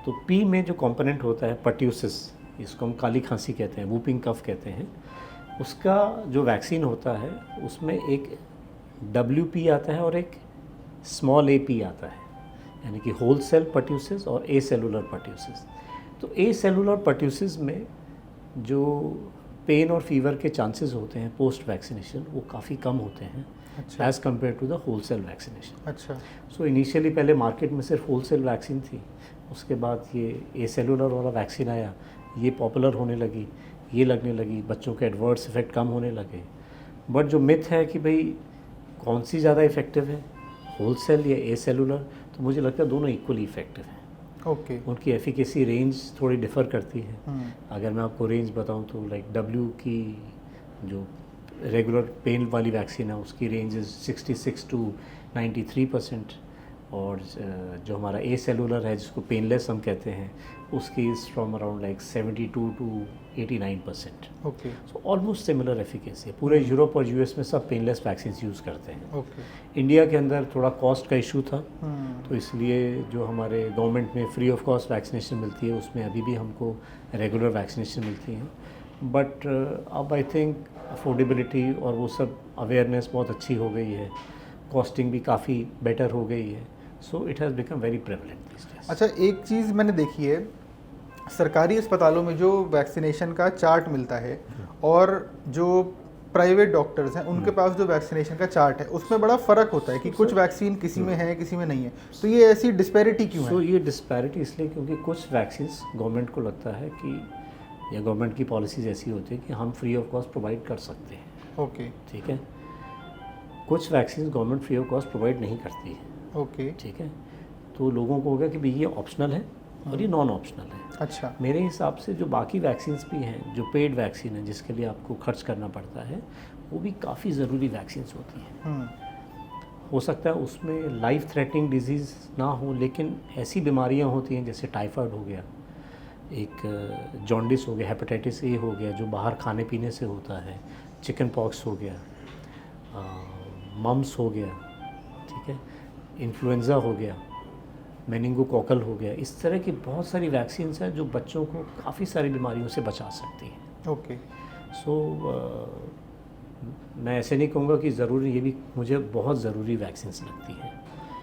तो P में जो कॉम्पोनेंट होता है पर्ट्यूसिस, इसको हम काली खांसी कहते हैं, वूपिंग कफ कहते हैं, उसका जो वैक्सीन होता है उसमें एक WP आता है और एक स्मॉल AP आता है, यानी कि होल सेल पर्ट्यूसिस और ए सेलुलर पर्ट्यूसिस। तो ए सेलुलर पर्ट्यूसिस में जो पेन और फीवर के चांसेस होते हैं पोस्ट वैक्सीनेशन वो काफ़ी कम होते हैं अच्छा as compare to the wholesale vaccination. अच्छा सो इनिशियली पहले मार्केट में सिर्फ होलसेल वैक्सीन थी, उसके बाद ये सेलुलर वाला वैक्सीन आया, ये पॉपुलर होने लगी, ये लगने लगी, बच्चों के एडवर्स इफेक्ट कम होने लगे। बट जो मिथ है कि भाई कौन सी ज़्यादा इफ़ेक्टिव है, होलसेल या ए सेलुलर, तो मुझे लगता है दोनों इक्वली इफ़ेक्टिव हैं। ओके उनकी एफिकेसी रेंज थोड़ी डिफ़र करती है। अगर मैं आपको रेंज बताऊं तो लाइक डब्ल्यू की जो रेगुलर पेन वाली वैक्सीन है उसकी रेंज इज़ 66 टू 93%, और जो हमारा ए सेलुलर है जिसको पेनलेस हम कहते हैं उसकी is from around like 72 to 89%। Okay so almost similar efficacy है। पूरे यूरोप और यूएस में सब पेनलेस वैक्सीन यूज़ करते हैं। ओके इंडिया के अंदर थोड़ा कॉस्ट का इशू था, तो इसलिए जो हमारे गवर्नमेंट में फ्री ऑफ कॉस्ट वैक्सीनेशन मिलती है उसमें अभी भी हमको रेगुलर वैक्सीनेशन मिलती हैं। बट अब आई थिंक अफोर्डेबिलिटी और वो सब अवेयरनेस बहुत अच्छी हो गई है, कॉस्टिंग भी काफ़ी बेटर हो गई है, so it has become very prevalent this days. अच्छा, एक चीज़ मैंने देखी है, सरकारी अस्पतालों में जो वैक्सीनेशन का चार्ट मिलता है और जो प्राइवेट डॉक्टर्स हैं उनके पास जो वैक्सीनेशन का चार्ट है उसमें बड़ा फ़र्क होता है कि कुछ वैक्सीन किसी में है किसी में नहीं है, तो ये ऐसी डिस्पैरिटी क्यों सो है? ये डिस्पैरिटी इसलिए क्योंकि कुछ वैक्सीन्स गवर्नमेंट को लगता है कि या गवर्नमेंट की पॉलिसीज़ ऐसी होती है कि हम फ्री ऑफ कॉस्ट प्रोवाइड कर सकते हैं। ओके ठीक है, कुछ vaccine government free of cost provide नहीं करती है। ओके ठीक है, तो लोगों को होगा कि भाई ये ऑप्शनल है और ये नॉन ऑप्शनल है। अच्छा मेरे हिसाब से जो बाकी वैक्सीन्स भी हैं, जो पेड वैक्सीन है जिसके लिए आपको खर्च करना पड़ता है, वो भी काफ़ी ज़रूरी वैक्सीन्स होती हैं। हो सकता है उसमें लाइफ थ्रेटनिंग डिजीज़ ना हो, लेकिन ऐसी बीमारियां होती हैं जैसे टाइफाइड हो गया, एक जॉन्डिस हो गया, हेपेटाइटिस ए हो गया जो बाहर खाने पीने से होता है, चिकन पॉक्स हो गया, मम्स हो गया, ठीक है, इन्फ्लुएंज़ा हो गया, मेनिंगोकोकल हो गया। इस तरह की बहुत सारी वैक्सीन्स हैं जो बच्चों को काफ़ी सारी बीमारियों से बचा सकती हैं। ओके सो मैं ऐसे नहीं कहूँगा कि ज़रूरी, ये भी मुझे बहुत ज़रूरी वैक्सीन्स लगती हैं।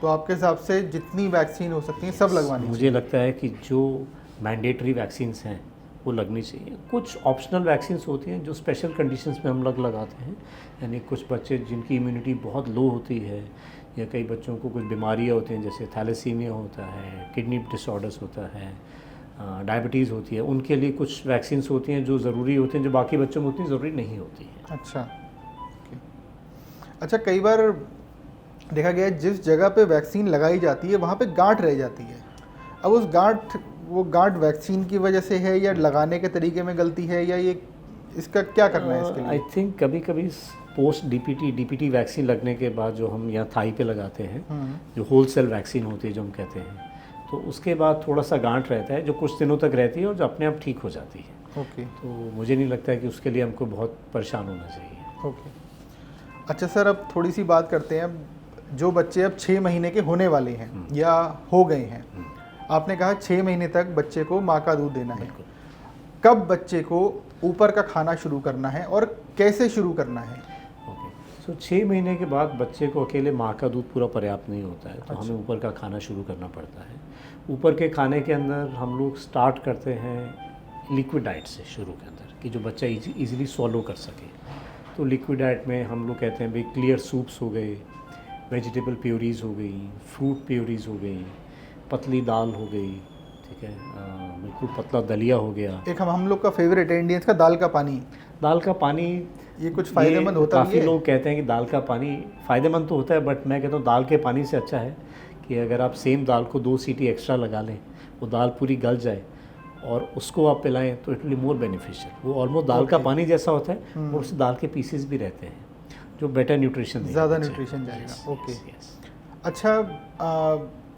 तो आपके हिसाब से जितनी वैक्सीन हो सकती हैं सब लगवानी मुझे लगता है कि जो मैंडेटरी वैक्सीन्स हैं वो लगनी चाहिए। कुछ ऑप्शनल वैक्सीन्स होती हैं जो स्पेशल कंडीशंस में हम लोग लगाते हैं, यानी कुछ बच्चे जिनकी इम्यूनिटी बहुत लो होती है या कई बच्चों को कुछ बीमारियाँ होती हैं जैसे थैलेसीमिया होता है, किडनी डिसऑर्डर्स होता है, डायबिटीज़ होती है, उनके लिए कुछ वैक्सीन्स होती हैं जो ज़रूरी होती हैं जो बाकी बच्चों में उतनी ज़रूरी नहीं होती हैं। अच्छा ओके। अच्छा, कई बार देखा गया है जिस जगह पे वैक्सीन लगाई जाती है वहाँ पे गांठ रह जाती है। अब उस गांठ वैक्सीन की वजह से है या लगाने के तरीके में गलती है, या ये इसका क्या करना है इसके आई लिए? थिंक कभी कभी पोस्ट डीपीटी वैक्सीन लगने के बाद जो हम यहाँ थाई पे लगाते हैं, जो होलसेल वैक्सीन होती है जो हम कहते हैं, तो उसके बाद थोड़ा सा गांठ रहता है जो कुछ दिनों तक रहती है और जो अपने आप ठीक हो जाती है। ओके तो मुझे नहीं लगता है कि उसके लिए हमको बहुत परेशान होना चाहिए। ओके। अच्छा सर, अब थोड़ी सी बात करते हैं, जो बच्चे अब 6 महीने के होने वाले हैं या हो गए हैं, आपने कहा 6 महीने तक बच्चे को माँ का दूध देना है, बिल्कुल। कब बच्चे को ऊपर का खाना शुरू करना है और कैसे शुरू करना है? ओके, सो 6 महीने के बाद बच्चे को अकेले माँ का दूध पूरा पर्याप्त नहीं होता है, तो अच्छा। हमें ऊपर का खाना शुरू करना पड़ता है। ऊपर के खाने के अंदर हम लोग स्टार्ट करते हैं लिक्विड डाइट से शुरू के अंदर, कि जो बच्चा इजीली सॉलो कर सके। तो लिक्विड डाइट में हम लोग कहते हैं भाई क्लियर सूप्स हो गए, वेजिटेबल प्योरीज हो गई, फ्रूट प्योरीज हो गई, पतली दाल हो गई, ठीक है, बिल्कुल पतला दलिया हो गया। एक हम लोग का फेवरेट है इंडियंस का, दाल का पानी। दाल का पानी ये कुछ फ़ायदेमंद होता भी काफ़ी है? लोग कहते हैं कि दाल का पानी फ़ायदेमंद तो होता है, बट मैं कहता हूँ दाल के पानी से अच्छा है कि अगर आप सेम दाल को 2 सीटी एक्स्ट्रा लगा लें, वो दाल पूरी गल जाए और उसको आप पिलाएं तो it will be more beneficial. वो ऑलमोस्ट दाल का पानी जैसा होता है और उससे दाल के पीसेस भी रहते हैं जो बेटर न्यूट्रिशन, ज़्यादा न्यूट्रिशन जाएगा। ओके। अच्छा,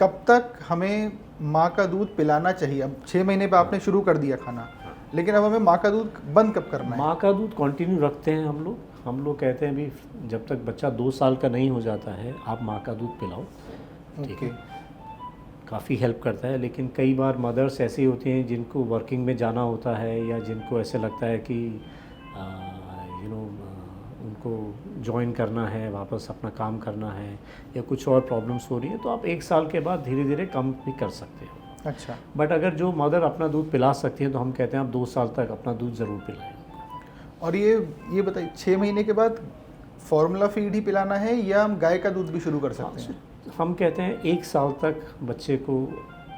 कब तक हमें माँ का दूध पिलाना चाहिए? अब 6 महीने पे आपने शुरू कर दिया खाना, लेकिन अब हमें माँ का दूध बंद कब करना है? माँ का दूध कंटिन्यू रखते हैं हम लोग कहते हैं भी जब तक बच्चा 2 साल का नहीं हो जाता है आप माँ का दूध पिलाओ, ठीक है, काफ़ी हेल्प करता है। लेकिन कई बार मदर्स ऐसी होती हैं जिनको वर्किंग में जाना होता है या जिनको ऐसे लगता है कि उनको ज्वाइन करना है, वापस अपना काम करना है या कुछ और प्रॉब्लम्स हो रही है, तो आप 1 साल के बाद धीरे धीरे कम भी कर सकते हो। अच्छा। बट अगर जो मदर अपना दूध पिला सकती है तो हम कहते हैं आप 2 साल तक अपना दूध ज़रूर पिलाएं। और ये बताइए 6 महीने के बाद फॉर्मूला फीड ही पिलाना है या हम गाय का दूध भी शुरू कर सकते हैं? हम कहते हैं 1 साल तक बच्चे को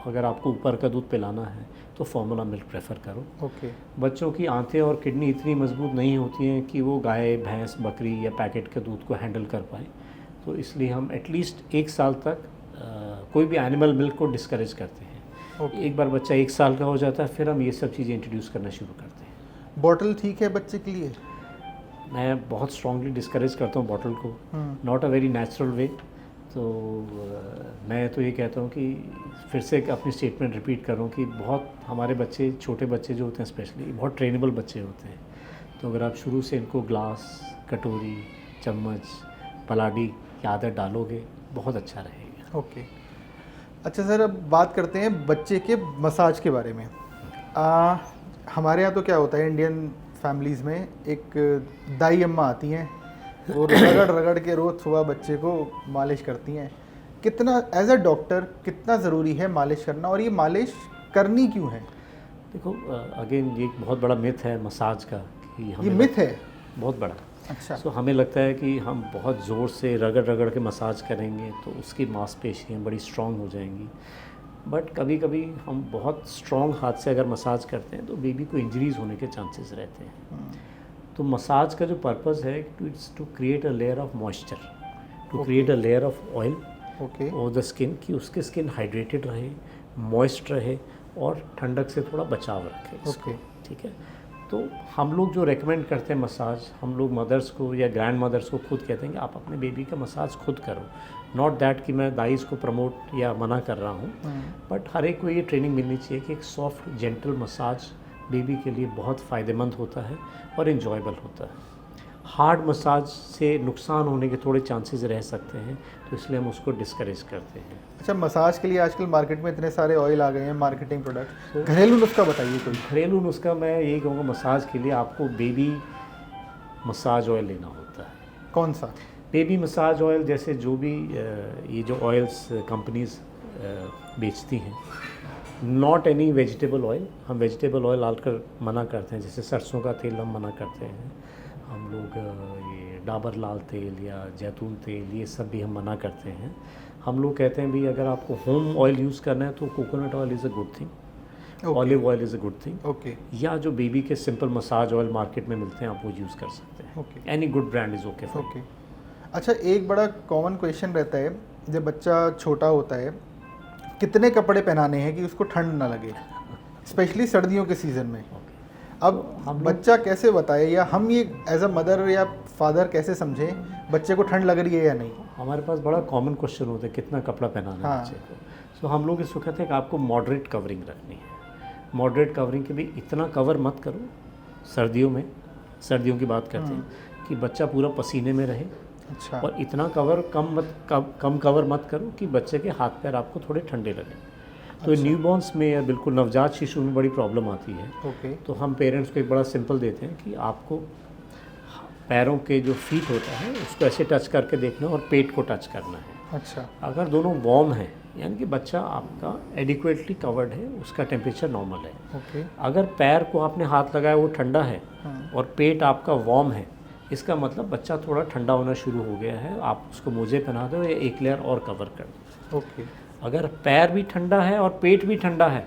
अगर आपको ऊपर का दूध पिलाना है तो फार्मूला मिल्क प्रेफर करो। ओके। बच्चों की आंतें और किडनी इतनी मजबूत नहीं होती हैं कि वो गाय, भैंस, बकरी या पैकेट के दूध को हैंडल कर पाएँ, तो इसलिए हम एटलीस्ट 1 साल तक कोई भी एनिमल मिल्क को डिस्करेज करते हैं। एक बार बच्चा 1 साल का हो जाता है फिर हम ये सब चीज़ें इंट्रोड्यूस करना शुरू करते हैं। बॉटल ठीक है बच्चे के लिए? मैं बहुत स्ट्रांगली डिस्करेज करता हूँ बॉटल को, not a very natural way. तो मैं तो ये कहता हूँ कि फिर से अपनी स्टेटमेंट रिपीट कर रहा हूँ कि बहुत हमारे बच्चे, छोटे बच्चे जो होते हैं स्पेशली, बहुत ट्रेनेबल बच्चे होते हैं। तो अगर आप शुरू से इनको ग्लास, कटोरी, चम्मच, पलाडी की आदत डालोगे बहुत अच्छा रहेगा। ओके। अच्छा सर, अब बात करते हैं बच्चे के मसाज के बारे में। हमारे यहाँ तो क्या होता है, इंडियन फैमिलीज़ में एक दाई अम्मा आती हैं, वो रगड़ रगड़ के रोज़ सुबह बच्चे को मालिश करती हैं। कितना एज अ डॉक्टर कितना ज़रूरी है मालिश करना, और ये मालिश करनी क्यों है? देखो अगेन ये एक बहुत बड़ा मिथ है मसाज का कि ये मिथ है बहुत बड़ा। अच्छा। सो हमें लगता है कि हम बहुत ज़ोर से रगड़ रगड़ के मसाज करेंगे तो उसकी मांसपेशियाँ बड़ी स्ट्रॉन्ग हो जाएंगी। बट कभी कभी हम बहुत स्ट्रॉन्ग हाथ से अगर मसाज करते हैं तो बेबी को इंजरीज होने के चांसेस रहते हैं। तो मसाज का जो पर्पज़ है to create a layer of moisture, to create a layer of oil और द स्किन, कि उसकी स्किन हाइड्रेटेड रहे, मॉइस्ट रहे और ठंडक से थोड़ा बचाव रखे इसको। ठीक है। तो हम लोग जो रेकमेंड करते हैं मसाज, हम लोग मदर्स को या ग्रैंड मदर्स को खुद कहते हैं कि आप अपने बेबी का मसाज खुद करो। नॉट दैट कि मैं दाइस को प्रमोट या मना कर रहा हूँ, बट हर एक को ये ट्रेनिंग मिलनी चाहिए कि एक सॉफ्ट जेंटल मसाज बेबी के लिए बहुत फ़ायदेमंद होता है और इन्जॉयबल होता है। हार्ड मसाज से नुकसान होने के थोड़े चांसेस रह सकते हैं, तो इसलिए हम उसको डिस्करेज करते हैं। अच्छा, मसाज के लिए आजकल मार्केट में इतने सारे ऑयल आ गए हैं, मार्केटिंग प्रोडक्ट, घरेलू नुस्खा बताइए कोई। घरेलू नुस्खा मैं यही कहूँगा, मसाज के लिए आपको बेबी मसाज ऑयल लेना होता है। कौन सा? बेबी मसाज ऑयल, जैसे जो भी ये जो ऑयल्स कंपनीज बेचती हैं, नॉट एनी वेजिटेबल ऑयल। हम वेजिटेबल ऑयल डालकर मना करते हैं, जैसे सरसों का तेल हम मना करते हैं, हम लोग ये डाबर लाल तेल या जैतून तेल ये सब भी हम मना करते हैं। हम लोग कहते हैं भी अगर आपको होम ऑयल यूज़ करना है तो coconut oil is a good thing, olive oil is a good thing. Okay. या जो बेबी के सिंपल मसाज ऑयल मार्केट में मिलते हैं आप वो यूज़ कर सकते हैं। Okay. Any good brand is okay. Okay. अच्छा, एक बड़ा कॉमन क्वेश्चन रहता है जब बच्चा छोटा होता है, कितने कपड़े पहनाने हैं कि उसको ठंड ना लगे, स्पेशली सर्दियों के सीज़न में। अब बच्चा कैसे बताए, या हम ये एज अ मदर या फादर कैसे समझें बच्चे को ठंड लग रही है या नहीं? हमारे पास बड़ा कॉमन क्वेश्चन होता है कितना कपड़ा पहनाना है बच्चे को। सो हम लोग इसको कहते हैं कि आपको मॉडरेट कवरिंग रखनी है। मॉडरेट कवरिंग के भी इतना कवर मत करो सर्दियों में, सर्दियों की बात करते हैं कि बच्चा पूरा पसीने में रहे। अच्छा। और इतना कवर कम कवर मत करो कि बच्चे के हाथ पैर आपको थोड़े ठंडे लगें। तो अच्छा। न्यूबॉर्न्स में या बिल्कुल नवजात शिशु में बड़ी प्रॉब्लम आती है। ओके। तो हम पेरेंट्स को एक बड़ा सिंपल देते हैं कि आपको पैरों के जो फीट होता है उसको ऐसे टच करके देखना है और पेट को टच करना है। अच्छा। अगर दोनों वार्म है यानी कि बच्चा आपका एडिक्वेटली कवर्ड है, उसका टेम्परेचर नॉर्मल है। ओके। अगर पैर को आपने हाथ लगाया वो ठंडा है और पेट आपका वार्म है, इसका मतलब बच्चा थोड़ा ठंडा होना शुरू हो गया है। आप उसको मोजे पहना दो या एक लेयर और कवर कर दो। ओके। अगर पैर भी ठंडा है और पेट भी ठंडा है,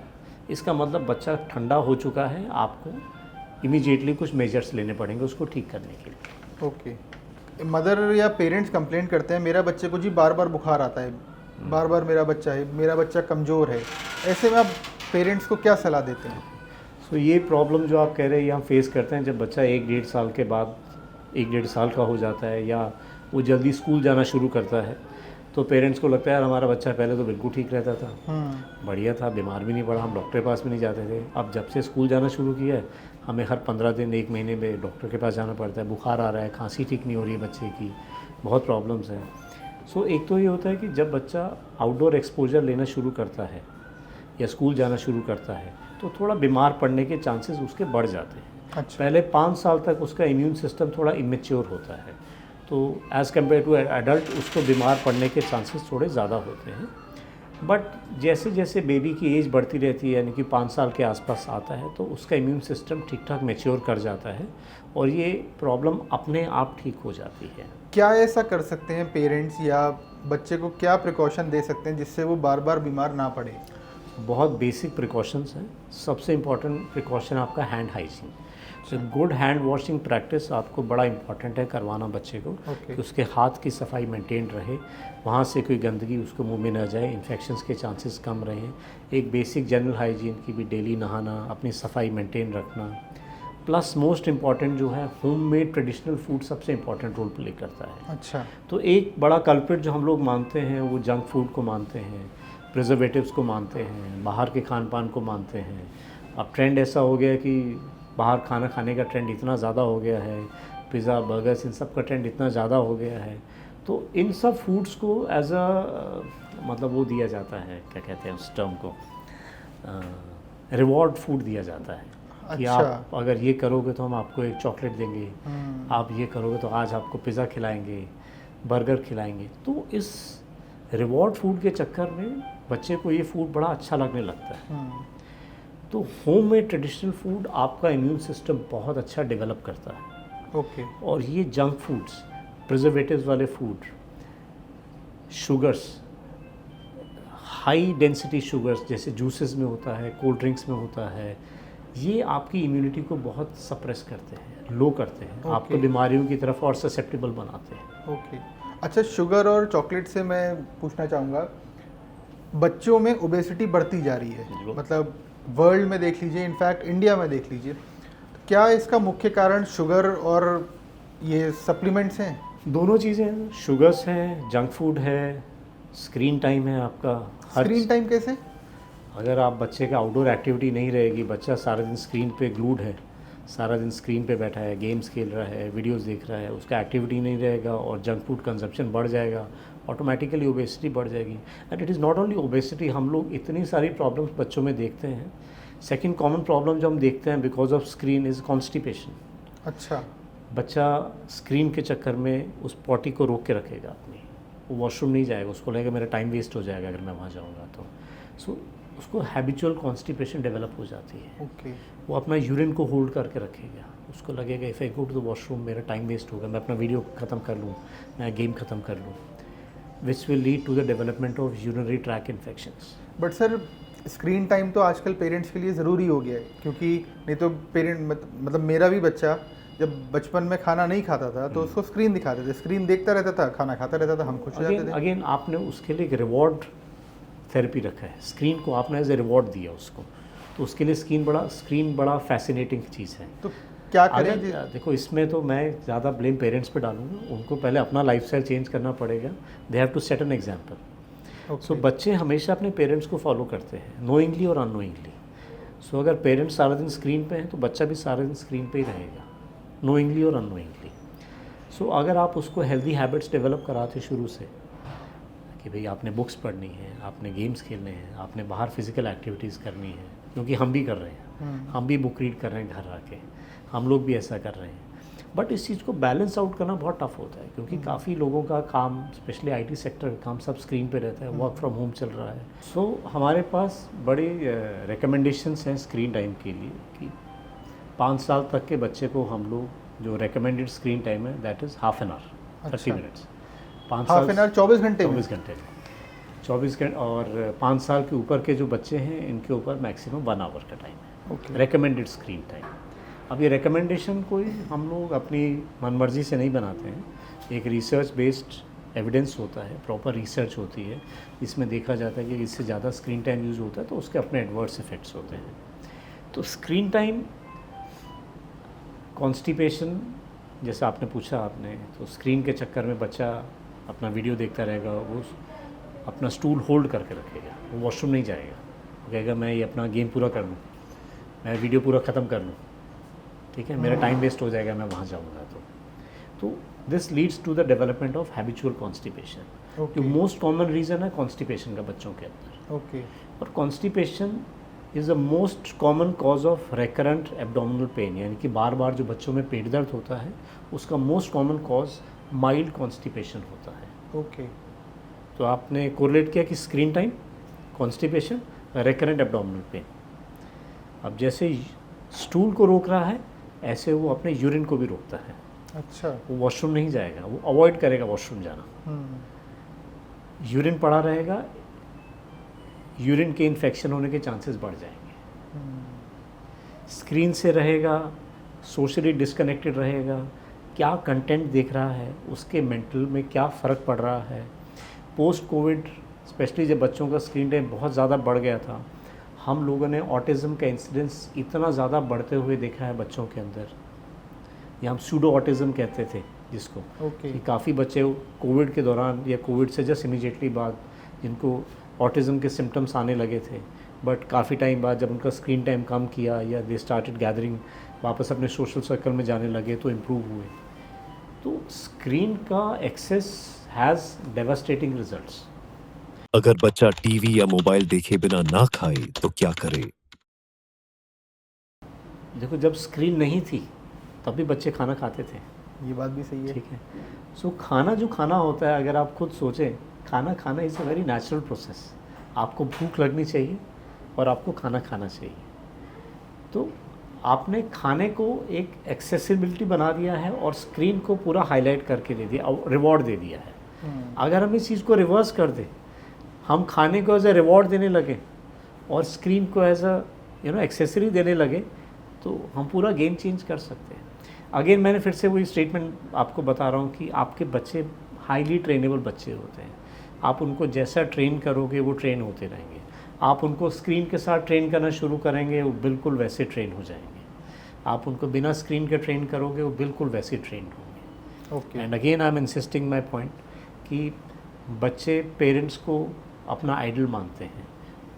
इसका मतलब बच्चा ठंडा हो चुका है। आपको इमीडिएटली कुछ मेजर्स लेने पड़ेंगे उसको ठीक करने के लिए। ओके। मदर या पेरेंट्स कंप्लेंट करते हैं मेरा बच्चे को जी बार बार बुखार आता है, बार बार मेरा बच्चा कमज़ोर है, ऐसे में आप पेरेंट्स को क्या सलाह देते हैं? सो ये प्रॉब्लम जो आप कह रहे हैं ये हम फेस करते हैं जब बच्चा 1-1.5 साल के बाद 1-1.5 साल का हो जाता है या वो जल्दी स्कूल जाना शुरू करता है। तो पेरेंट्स को लगता है यार हमारा बच्चा पहले तो बिल्कुल ठीक रहता था, बढ़िया था, बीमार भी नहीं पड़ा, हम डॉक्टर के पास भी नहीं जाते थे। अब जब से स्कूल जाना शुरू किया है हमें हर 15 दिन 1 महीने में डॉक्टर के पास जाना पड़ता है। बुखार आ रहा है, खांसी ठीक नहीं हो रही है बच्चे की, बहुत प्रॉब्लम्स हैं। सो एक तो ये होता है कि जब बच्चा आउटडोर एक्सपोजर लेना शुरू करता है या स्कूल जाना शुरू करता है तो थोड़ा बीमार पड़ने के चांसेस उसके बढ़ जाते हैं। अच्छा। पहले 5 साल तक उसका इम्यून सिस्टम थोड़ा इमेच्योर होता है, तो एज़ कम्पेयर टू एडल्ट उसको बीमार पड़ने के चांसेस थोड़े ज़्यादा होते हैं। बट जैसे जैसे बेबी की एज बढ़ती रहती है, यानी कि 5 साल के आसपास आता है, तो उसका इम्यून सिस्टम ठीक ठाक मैच्योर कर जाता है और ये प्रॉब्लम अपने आप ठीक हो जाती है। क्या ऐसा कर सकते हैं पेरेंट्स या बच्चे को, क्या प्रिकॉशन दे सकते हैं जिससे वो बार बार बीमार ना पड़े? बहुत बेसिक प्रिकॉशंस हैं। सबसे इम्पॉर्टेंट प्रिकॉशन आपका हैंड हाइजीन। तो गुड हैंड वॉशिंग प्रैक्टिस आपको बड़ा इम्पॉर्टेंट है करवाना बच्चे को, कि उसके हाथ की सफाई मेंटेन रहे, वहाँ से कोई गंदगी उसको मुंह में न जाए, इन्फेक्शंस के चांसेस कम रहें। एक बेसिक जनरल हाइजीन की भी डेली नहाना, अपनी सफाई मेंटेन रखना, प्लस मोस्ट इम्पॉर्टेंट जो है होममेड ट्रेडिशनल फूड सबसे इम्पॉर्टेंट रोल प्ले करता है। अच्छा। तो एक बड़ा कल्प्रिट जो हम लोग मानते हैं वो जंक फूड को मानते हैं, प्रिजर्वेटिव्स को मानते हैं, बाहर के खान पान को मानते हैं। अब ट्रेंड ऐसा हो गया कि बाहर खाना खाने का ट्रेंड इतना ज़्यादा हो गया है, पिज़्ज़ा बर्गर्स इन सब का ट्रेंड इतना ज़्यादा हो गया है, तो इन सब फूड्स को एज अ मतलब वो दिया जाता है, क्या कहते हैं उस टर्म को, रिवॉर्ड फूड दिया जाता है। कि आप अगर ये करोगे तो हम आपको एक चॉकलेट देंगे, आप ये करोगे तो आज आपको पिज़्ज़ा खिलाएंगे, बर्गर खिलाएंगे। तो इस रिवॉर्ड फूड के चक्कर में बच्चे को ये फूड बड़ा अच्छा लगने लगता है। तो होममेड ट्रेडिशनल फूड आपका इम्यून सिस्टम बहुत अच्छा डेवलप करता है। ओके। और ये जंक फूड्स, प्रिजर्वेटिव्स वाले food, sugars, high density sugars जैसे जूसेस में होता है, कोल्ड ड्रिंक्स में होता है, ये आपकी इम्यूनिटी को बहुत सप्रेस करते हैं, लो करते हैं, आपको बीमारियों की तरफ और ससेप्टेबल बनाते हैं। ओके। अच्छा, शुगर और चॉकलेट से मैं पूछना चाहूँगा, बच्चों में ओबेसिटी बढ़ती जा रही है, मतलब वर्ल्ड में देख लीजिए, इनफैक्ट इंडिया में देख लीजिए, तो क्या इसका मुख्य कारण शुगर और ये सप्लीमेंट्स हैं? दोनों चीज़ें हैं, शुगर्स हैं, जंक फूड है, स्क्रीन टाइम है आपका। स्क्रीन टाइम कैसे? अगर आप बच्चे का आउटडोर एक्टिविटी नहीं रहेगी, बच्चा सारा दिन स्क्रीन पे ग्लूड है, सारा दिन स्क्रीन पे बैठा है, गेम्स खेल रहा है, वीडियोस देख रहा है, उसका एक्टिविटी नहीं रहेगा और जंक फूड कंजप्शन बढ़ जाएगा, ऑटोमेटिकली ओबेसिटी बढ़ जाएगी। And it is not only obesity, हम लोग इतनी सारी प्रॉब्लम्स बच्चों में देखते हैं। सेकंड कॉमन प्रॉब्लम जो हम देखते हैं because of screen is constipation. अच्छा। बच्चा स्क्रीन के चक्कर में उस पॉटी को रोक के रखेगा अपनी, वो वॉशरूम नहीं जाएगा, उसको लगेगा मेरा टाइम वेस्ट हो जाएगा अगर मैं वहाँ जाऊँगा तो। सो उसको हैबिचुअल कॉन्स्टिपेशन डेवलप हो जाती है। ओके। वो अपना यूरिन को होल्ड करके रखेगा, उसको लगेगा if I go to the washroom मेरा टाइम वेस्ट होगा, मैं अपना वीडियो ख़त्म कर लूँ, मैं गेम ख़त्म कर लूँ, which will lead to the development of urinary tract infections. But sir, screen time तो आजकल पेरेंट्स के लिए ज़रूरी हो गया है, क्योंकि नहीं तो पेरेंट मतलब मेरा भी बच्चा जब बचपन में खाना नहीं खाता था तो उसको स्क्रीन दिखाते थे, स्क्रीन देखता रहता था, खाना खाता रहता था, हम खुश हो जाते थे। अगेन आपने उसके लिए एक रिवॉर्ड थेरेपी रखा है, स्क्रीन को आपने एज ए रिवॉर्ड दिया उसको, तो उसके लिए स्क्रीन बड़ा फैसिनेटिंग चीज़ है। तो क्या करें? देखो इसमें तो मैं ज़्यादा ब्लेम पेरेंट्स पे डालूंगा, उनको पहले अपना लाइफस्टाइल चेंज करना पड़ेगा। They have to set an example. So बच्चे हमेशा अपने पेरेंट्स को फॉलो करते हैं, नोइंगली और अननोइंगली। सो अगर पेरेंट्स सारा दिन स्क्रीन पे हैं तो बच्चा भी सारा दिन स्क्रीन पे ही रहेगा, नोइंगली और अननोइंगली। सो अगर आप उसको हेल्दी हैबिट्स डेवलप कराते शुरू से कि भाई आपने बुक्स पढ़नी है, आपने गेम्स खेलने हैं, आपने बाहर फिजिकल एक्टिविटीज़ करनी है, क्योंकि हम भी कर रहे हैं, हम भी बुक रीड कर रहे हैं घर आके, हम लोग भी ऐसा कर रहे हैं। बट इस चीज़ को बैलेंस आउट करना बहुत टफ होता है, क्योंकि काफ़ी लोगों का काम, स्पेशली आईटी सेक्टर का काम, सब स्क्रीन पे रहता है, वर्क फ्रॉम होम चल रहा है। सो हमारे पास बड़ी रिकमेंडेशंस हैं स्क्रीन टाइम के लिए कि 5 साल तक के बच्चे को हम लोग जो रिकमेंडेड स्क्रीन टाइम है that is half an hour, 30 minutes. 5 half an hour 24 घंटे 24 घंटे। और 5 साल के ऊपर के जो बच्चे हैं इनके ऊपर मैक्सिमम 1 आवर का टाइम है रिकमेंडेड स्क्रीन टाइम। अब ये रिकमेंडेशन कोई हम लोग अपनी मनमर्जी से नहीं बनाते हैं, एक रिसर्च बेस्ड एविडेंस होता है, प्रॉपर रिसर्च होती है, इसमें देखा जाता है कि इससे ज़्यादा स्क्रीन टाइम यूज़ होता है तो उसके अपने एडवर्स इफ़ेक्ट्स होते हैं। तो स्क्रीन टाइम, कॉन्स्टिपेशन जैसा आपने पूछा आपने, तो स्क्रीन के चक्कर में बच्चा अपना वीडियो देखता रहेगा, वो अपना स्टूल होल्ड करके रखेगा, वो वॉशरूम नहीं जाएगा, वो कहेगा मैं ये अपना गेम पूरा कर लूँ, मैं वीडियो पूरा ख़त्म कर लूँ, ठीक है, मेरा टाइम वेस्ट हो जाएगा मैं वहाँ जाऊँगा तो this leads to the development of habitual constipation. जो मोस्ट कॉमन रीज़न है कॉन्स्टिपेशन का बच्चों के अंदर। ओके। और constipation is the most common cause of recurrent abdominal pain, यानी कि बार बार जो बच्चों में पेट दर्द होता है उसका most common cause mild constipation होता है। ओके। तो आपने कोरिलेट किया कि screen time constipation, recurrent abdominal pain. अब जैसे स्टूल को रोक रहा है, ऐसे वो अपने यूरिन को भी रोकता है। अच्छा। वो वॉशरूम नहीं जाएगा, वो अवॉइड करेगा वॉशरूम जाना। यूरिन पड़ा रहेगा, यूरिन के इन्फेक्शन होने के चांसेस बढ़ जाएंगे। स्क्रीन से रहेगा, सोशली डिस्कनेक्टेड रहेगा, क्या कंटेंट देख रहा है, उसके मेंटल में क्या फ़र्क पड़ रहा है। पोस्ट कोविड स्पेशली जब बच्चों का स्क्रीन टाइम बहुत ज़्यादा बढ़ गया था, हम लोगों ने ऑटिज़म का इंसिडेंस इतना ज़्यादा बढ़ते हुए देखा है बच्चों के अंदर, या हम सूडो ऑटिज़म कहते थे जिसको, कि काफ़ी बच्चे कोविड के दौरान या कोविड से जस्ट इमीडिएटली बाद जिनको ऑटिज़म के सिम्टम्स आने लगे थे, बट काफ़ी टाइम बाद जब उनका स्क्रीन टाइम कम किया या दे स्टार्टेड गैदरिंग, वापस अपने सोशल सर्कल में जाने लगे तो इम्प्रूव हुए। तो स्क्रीन का एक्सेस हैज़ डेवास्टेटिंग रिजल्ट्स। अगर बच्चा टीवी या मोबाइल देखे बिना ना खाए तो क्या करे? देखो, जब स्क्रीन नहीं थी तब भी बच्चे खाना खाते थे। ये बात भी सही है। ठीक है। सो खाना जो खाना होता है, अगर आप खुद सोचें, खाना खाना is a very natural process. आपको भूख लगनी चाहिए और आपको खाना खाना चाहिए। तो आपने खाने को एक एक्सेसिबिलिटी बना दिया है और स्क्रीन को पूरा हाईलाइट करके दे दिया, रिवॉर्ड दे दिया है। अगर हम इस चीज़ को रिवर्स कर दें, हम खाने को एज ए रिवॉर्ड देने लगे और स्क्रीन को एज अ एक्सेसरी देने लगे, तो हम पूरा गेम चेंज कर सकते हैं। अगेन मैंने फिर से वही स्टेटमेंट आपको बता रहा हूँ कि आपके बच्चे हाईली ट्रेनेबल बच्चे होते हैं। आप उनको जैसा ट्रेन करोगे वो ट्रेन होते रहेंगे। आप उनको स्क्रीन के साथ ट्रेन करना शुरू करेंगे, वो बिल्कुल वैसे ट्रेन हो जाएंगे। आप उनको बिना स्क्रीन के ट्रेन करोगे, वो बिल्कुल वैसे ट्रेन होंगे। Okay. And again I am insisting my point कि बच्चे पेरेंट्स को अपना आइडल मानते हैं,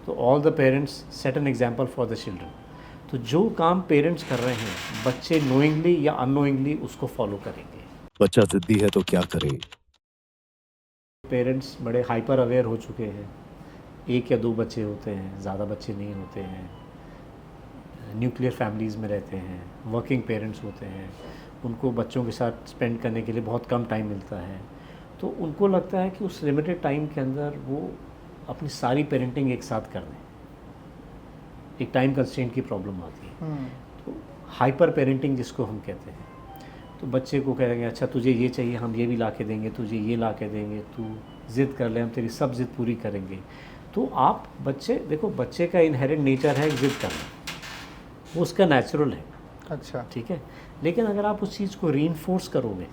तो all the parents set an example for the children. तो जो काम पेरेंट्स कर रहे हैं, बच्चे नोइंगली या अननोइंगली उसको फॉलो करेंगे। बच्चा जिद्दी है तो क्या करे? पेरेंट्स बड़े हाइपर अवेयर हो चुके हैं। 1 या 2 बच्चे होते हैं, ज़्यादा बच्चे नहीं होते हैं, न्यूक्लियर फैमिलीज़ में रहते हैं, वर्किंग पेरेंट्स होते हैं, उनको बच्चों के साथ स्पेंड करने के लिए बहुत कम टाइम मिलता है। तो उनको लगता है कि उस लिमिटेड टाइम के अंदर वो अपनी सारी पेरेंटिंग एक साथ कर दें। एक टाइम कंस्ट्रेंट की प्रॉब्लम आती है। तो हाइपर पेरेंटिंग जिसको हम कहते हैं, तो बच्चे को कहेंगे अच्छा तुझे ये चाहिए, हम ये भी ला के देंगे, तुझे ये ला के देंगे, तू ज़िद कर ले, हम तेरी सब ज़िद पूरी करेंगे। तो आप बच्चे देखो, बच्चे का इनहेरेंट नेचर है ज़िद करना, वो उसका नेचुरल है। अच्छा। ठीक है। लेकिन अगर आप उस चीज़ को रीइंफोर्स करोगे,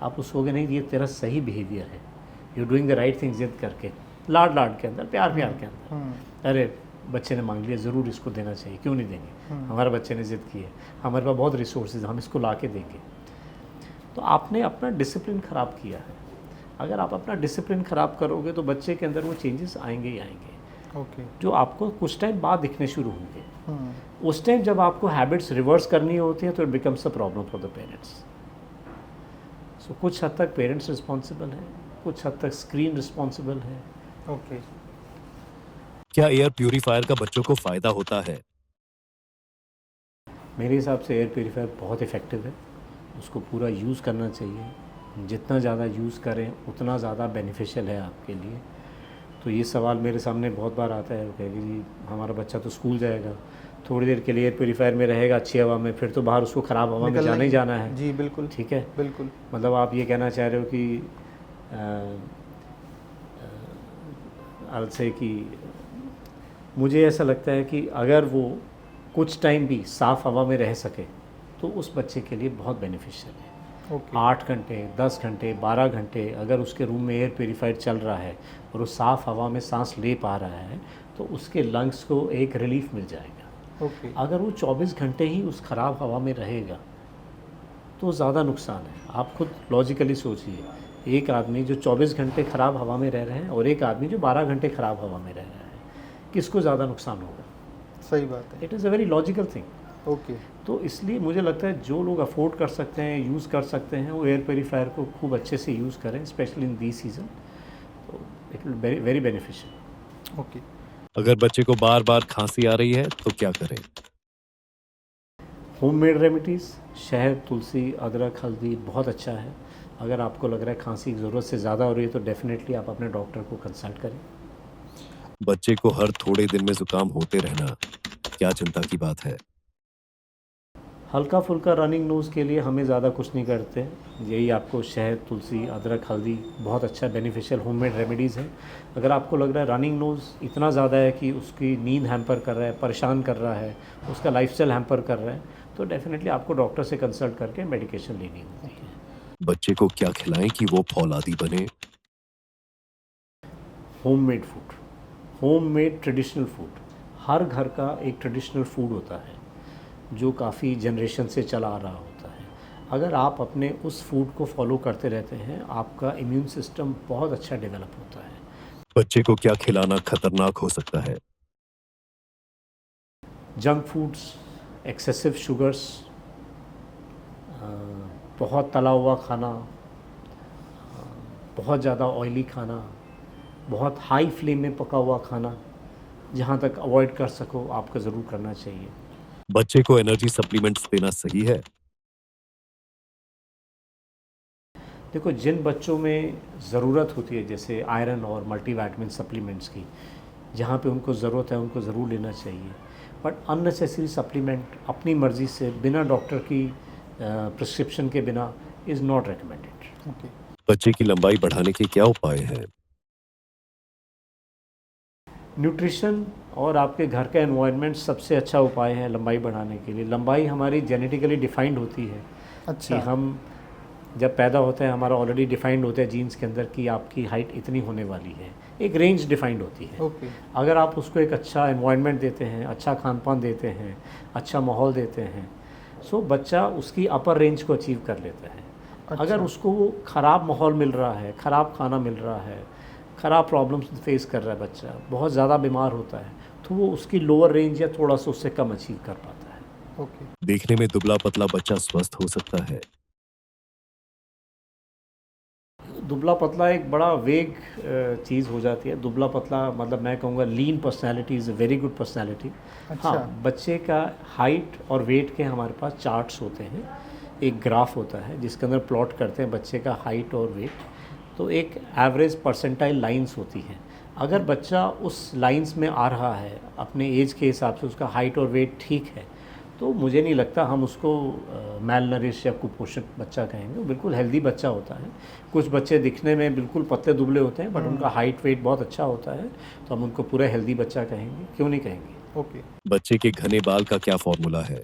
आप उसको नहीं ये तेरा सही बिहेवियर है, you doing the right thing, ज़िद करके, लाड के अंदर, प्यार के अंदर, अरे बच्चे ने मांग लिया, ज़रूर इसको देना चाहिए, क्यों नहीं देंगे, हमारे बच्चे ने ज़िद की है, हमारे पास बहुत रिसोर्सेज, हम इसको ला के देंगे। तो आपने अपना डिसिप्लिन ख़राब किया है। अगर आप अपना डिसिप्लिन ख़राब करोगे तो बच्चे के अंदर वो चेंजेस आएंगे ही आएंगे। ओके। जो आपको कुछ टाइम बाद दिखने शुरू होंगे। उस टाइम जब आपको हैबिट्स रिवर्स करनी होती है तो it becomes a problem for the parents. So कुछ हद तक पेरेंट्स रिस्पॉन्सिबल हैं, कुछ हद तक स्क्रीन रिस्पॉन्सिबल है। ओके। क्या एयर प्यूरीफायर का बच्चों को फ़ायदा होता है? मेरे हिसाब से एयर प्यूरीफायर बहुत इफ़ेक्टिव है, उसको पूरा यूज़ करना चाहिए। जितना ज़्यादा यूज़ करें उतना ज़्यादा बेनिफिशियल है आपके लिए। तो ये सवाल मेरे सामने बहुत बार आता है, वो कहेगी जी हमारा बच्चा तो स्कूल जाएगा, थोड़ी देर के लिए एयर प्यूरीफायर में रहेगा अच्छी हवा में, फिर तो बाहर उसको ख़राब हवा में जाना ही जाना है। जी बिल्कुल। ठीक है, बिल्कुल। मतलब आप ये कहना चाह रहे हो कि से कि मुझे ऐसा लगता है कि अगर वो कुछ टाइम भी साफ़ हवा में रह सके तो उस बच्चे के लिए बहुत बेनिफिशियल है। 8 घंटे, 10 घंटे, 12 घंटे अगर उसके रूम में एयर प्यूरीफायर चल रहा है और वो साफ़ हवा में सांस ले पा रहा है तो उसके लंग्स को एक रिलीफ मिल जाएगा। अगर वो 24 घंटे ही उस ख़राब हवा में रहेगा तो ज़्यादा नुकसान है। आप खुद लॉजिकली सोचिए, एक आदमी जो 24 घंटे ख़राब हवा में रह रहे हैं और एक आदमी जो 12 घंटे ख़राब हवा में रह रहा है, किसको ज़्यादा नुकसान होगा? सही बात है। It is a very logical thing. Okay. तो इसलिए मुझे लगता है जो लोग अफोर्ड कर सकते हैं, यूज़ कर सकते हैं, वो एयर प्यूरीफायर को खूब अच्छे से यूज़ करें, स्पेशली इन दी सीज़न। तो it will very very beneficial. Okay. अगर बच्चे को बार बार खांसी आ रही है तो क्या करें? होममेड रेमेडीज़, शहद, तुलसी, अदरक, हल्दी बहुत अच्छा है। अगर आपको लग रहा है खांसी की ज़रूरत से ज़्यादा हो रही है तो डेफिनेटली आप अपने डॉक्टर को कंसल्ट करें। बच्चे को हर थोड़े दिन में जुकाम होते रहना क्या चिंता की बात है? हल्का फुल्का रनिंग नोज़ के लिए हमें ज़्यादा कुछ नहीं करते। यही आपको शहद, तुलसी, अदरक, हल्दी बहुत अच्छा बेनिफिशियल होममेड रेमेडीज़ हैं। अगर आपको लग रहा है रनिंग नोज़ इतना ज़्यादा है कि उसकी नींद हैम्पर कर रहा है, परेशान कर रहा है, उसका लाइफस्टाइल हैम्पर कर रहा है, तो डेफ़िनेटली आपको डॉक्टर से कंसल्ट करके मेडिकेशन लेनी होती है। बच्चे को क्या खिलाएं कि वो फौलादी बने? Homemade food, homemade traditional food, हर घर का एक ट्रेडिशनल फूड होता है जो काफ़ी जनरेशन से चला आ रहा होता है। अगर आप अपने उस फूड को फॉलो करते रहते हैं, आपका इम्यून सिस्टम बहुत अच्छा डेवलप होता है। बच्चे को क्या खिलाना खतरनाक हो सकता है? जंक फूड्स, एक्सेसिव शुगर्स, बहुत तला हुआ खाना, बहुत ज़्यादा ऑयली खाना, बहुत हाई फ्लेम में पका हुआ खाना, जहाँ तक अवॉइड कर सको आपको ज़रूर करना चाहिए। बच्चे को एनर्जी सप्लीमेंट्स देना सही है? देखो, जिन बच्चों में ज़रूरत होती है जैसे आयरन और मल्टीविटामिन सप्लीमेंट्स की, जहाँ पे उनको ज़रूरत है उनको ज़रूर लेना चाहिए। बट अननेसेसरी सप्लीमेंट अपनी मर्ज़ी से बिना डॉक्टर की प्रिस्क्रिप्शन के बिना इज़ नॉट रिकमेंडेड। ओके। बच्चे की लंबाई बढ़ाने के क्या उपाय हैं? न्यूट्रिशन और आपके घर का एनवायरनमेंट सबसे अच्छा उपाय है लंबाई बढ़ाने के लिए। लंबाई हमारी जेनेटिकली डिफाइंड होती है अच्छा। कि हम जब पैदा होते हैं हमारा ऑलरेडी डिफाइंड होता है जीन्स के अंदर कि आपकी हाइट इतनी होने वाली है, एक रेंज डिफाइंड होती है। ओके। अगर आप उसको एक अच्छा एनवायरनमेंट देते हैं, अच्छा खान पान देते हैं, अच्छा माहौल देते हैं, सो बच्चा उसकी अपर रेंज को अचीव कर लेता है। अच्छा। अगर उसको ख़राब माहौल मिल रहा है, ख़राब खाना मिल रहा है, ख़राब प्रॉब्लम्स फेस कर रहा है बच्चा, बहुत ज़्यादा बीमार होता है, तो वो उसकी लोअर रेंज या थोड़ा सा उससे कम अचीव कर पाता है। ओके। देखने में दुबला पतला बच्चा स्वस्थ हो सकता है? दुबला पतला एक बड़ा वेग चीज़ हो जाती है। दुबला पतला मतलब मैं कहूँगा lean personality is a very good personality. अच्छा। हाँ, बच्चे का हाइट और वेट के हमारे पास चार्ट्स होते हैं, एक ग्राफ होता है जिसके अंदर प्लॉट करते हैं बच्चे का हाइट और वेट, तो एक एवरेज परसेंटाइल लाइंस होती हैं। अगर बच्चा उस लाइंस में आ रहा है अपने एज के हिसाब से, उसका हाइट और वेट ठीक है, तो मुझे नहीं लगता हम उसको मैल नरिश या कुपोषित बच्चा कहेंगे। वो बिल्कुल हेल्दी बच्चा होता है। कुछ बच्चे दिखने में बिल्कुल पतले दुबले होते हैं बट उनका हाइट वेट बहुत अच्छा होता है, तो हम उनको पूरा हेल्दी बच्चा कहेंगे, क्यों नहीं कहेंगे। ओके। बच्चे के घने बाल का क्या फॉर्मूला है?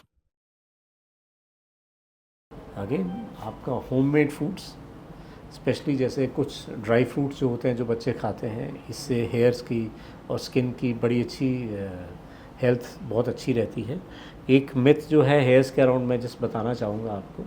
अगेन आपका होममेड फूड्स, स्पेशली जैसे कुछ ड्राई फ्रूट्स जो होते हैं जो बच्चे खाते हैं, इससे हेयर्स की और स्किन की बड़ी अच्छी हेल्थ बहुत अच्छी रहती है। एक मिथ जो है हेयर्स के अराउंड मैं जस्ट बताना चाहूँगा आपको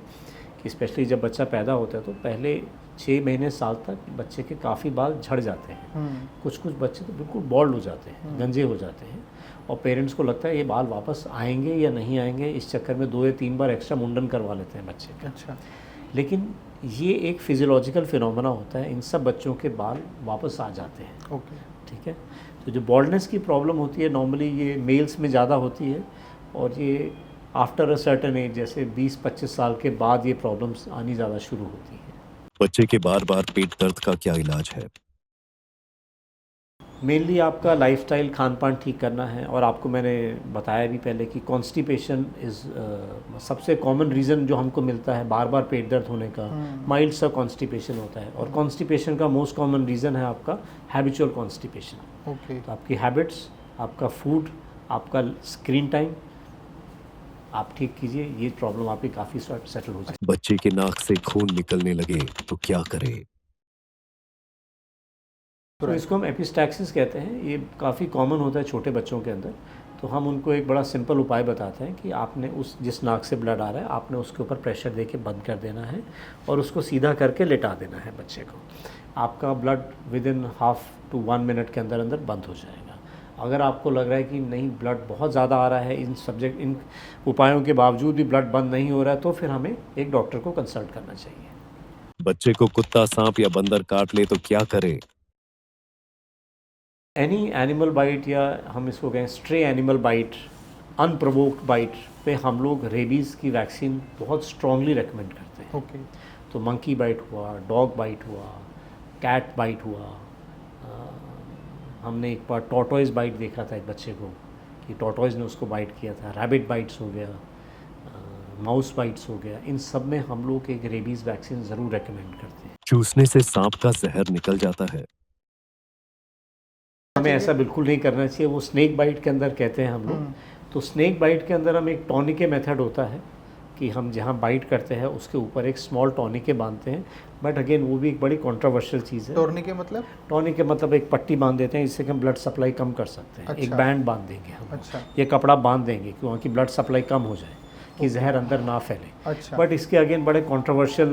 कि स्पेशली जब बच्चा पैदा होता है तो पहले 6 महीने साल तक बच्चे के काफ़ी बाल झड़ जाते हैं। कुछ कुछ बच्चे तो बिल्कुल बॉल्ड हो जाते हैं, गंजे हो जाते हैं, और पेरेंट्स को लगता है ये बाल वापस आएंगे या नहीं आएंगे, इस चक्कर में 2 या 3 बार एक्स्ट्रा मुंडन करवा लेते हैं बच्चे का। अच्छा। लेकिन ये एक फिजियोलॉजिकल फिनोमेना होता है, इन सब बच्चों के बाल वापस आ जाते हैं। ओके। ठीक है। तो जो बॉल्डनेस की प्रॉब्लम होती है नॉर्मली ये मेल्स में ज़्यादा होती है, और ये आफ्टर अ सर्टेन एज जैसे 20-25 साल के बाद ये प्रॉब्लम्स आनी ज़्यादा शुरू होती हैं। बच्चे के बार बार पेट दर्द का क्या इलाज है? मेनली आपका लाइफस्टाइल खान पान ठीक करना है, और आपको मैंने बताया भी पहले कि कॉन्स्टिपेशन इज़ सबसे कॉमन रीज़न जो हमको मिलता है बार बार पेट दर्द होने का, माइल्ड सा कॉन्स्टिपेशन होता है। और कॉन्स्टिपेशन का मोस्ट कॉमन रीज़न है आपका हैबिचुअल कॉन्स्टिपेशन। ओके। तो आपकी हैबिट्स, आपका फूड, आपका स्क्रीन टाइम आप ठीक कीजिए, ये प्रॉब्लम आपकी काफ़ी सेटल हो जाएगी। बच्चे के नाक से खून निकलने लगे तो क्या करें? तो इसको हम एपिस्टैक्सिस कहते हैं, ये काफ़ी कॉमन होता है छोटे बच्चों के अंदर। तो हम उनको एक बड़ा सिंपल उपाय बताते हैं कि आपने उस जिस नाक से ब्लड आ रहा है आपने उसके ऊपर प्रेशर दे के बंद कर देना है और उसको सीधा करके लेटा देना है बच्चे को। आपका blood within half to 1 minute के अंदर अंदर बंद हो जाएगा। अगर आपको लग रहा है कि नहीं ब्लड बहुत ज़्यादा आ रहा है, इन उपायों के बावजूद भी ब्लड बंद नहीं हो रहा है, तो फिर हमें एक डॉक्टर को कंसल्ट करना चाहिए। बच्चे को कुत्ता, सांप या बंदर काट ले तो क्या करें? एनी एनिमल बाइट, या हम इसको कहें stray animal bite, unprovoked bite पे हम लोग रेबीज़ की वैक्सीन बहुत स्ट्रांगली रेकमेंड करते हैं। ओके। तो मंकी बाइट हुआ, डॉग बाइट हुआ, कैट बाइट हुआ, हमने एक बार टॉर्टोइज बाइट देखा था एक बच्चे को कि टॉर्टोइज ने उसको बाइट किया था, रैबिट बाइट्स हो गया, माउस बाइट्स हो गया, इन सब में हम लोग एक रेबीज़ वैक्सीन ज़रूर रेकमेंड करते हैं। चूसने से सांप का जहर निकल जाता है। हमें ऐसा बिल्कुल नहीं करना चाहिए, वो स्नेक बाइट के अंदर कहते हैं हम लोग। तो स्नेक बाइट के अंदर हम एक टॉनिके मेथड होता है कि हम जहाँ बाइट करते हैं उसके ऊपर एक स्मॉल टॉनिके बांधते हैं, बट अगेन वो भी एक बड़ी कंट्रोवर्शियल चीज़ है। टॉर्निके मतलब? टॉनिके मतलब एक पट्टी बांध देते हैं जिससे कि हम ब्लड सप्लाई कम कर सकते हैं। अच्छा। एक बैंड बांध देंगे हम, अच्छा। ये कपड़ा बांध देंगे कि वहाँ की ब्लड सप्लाई कम हो जाए कि जहर अंदर ना फैले। अच्छा। बट इसके अगेन बड़े कंट्रोवर्शियल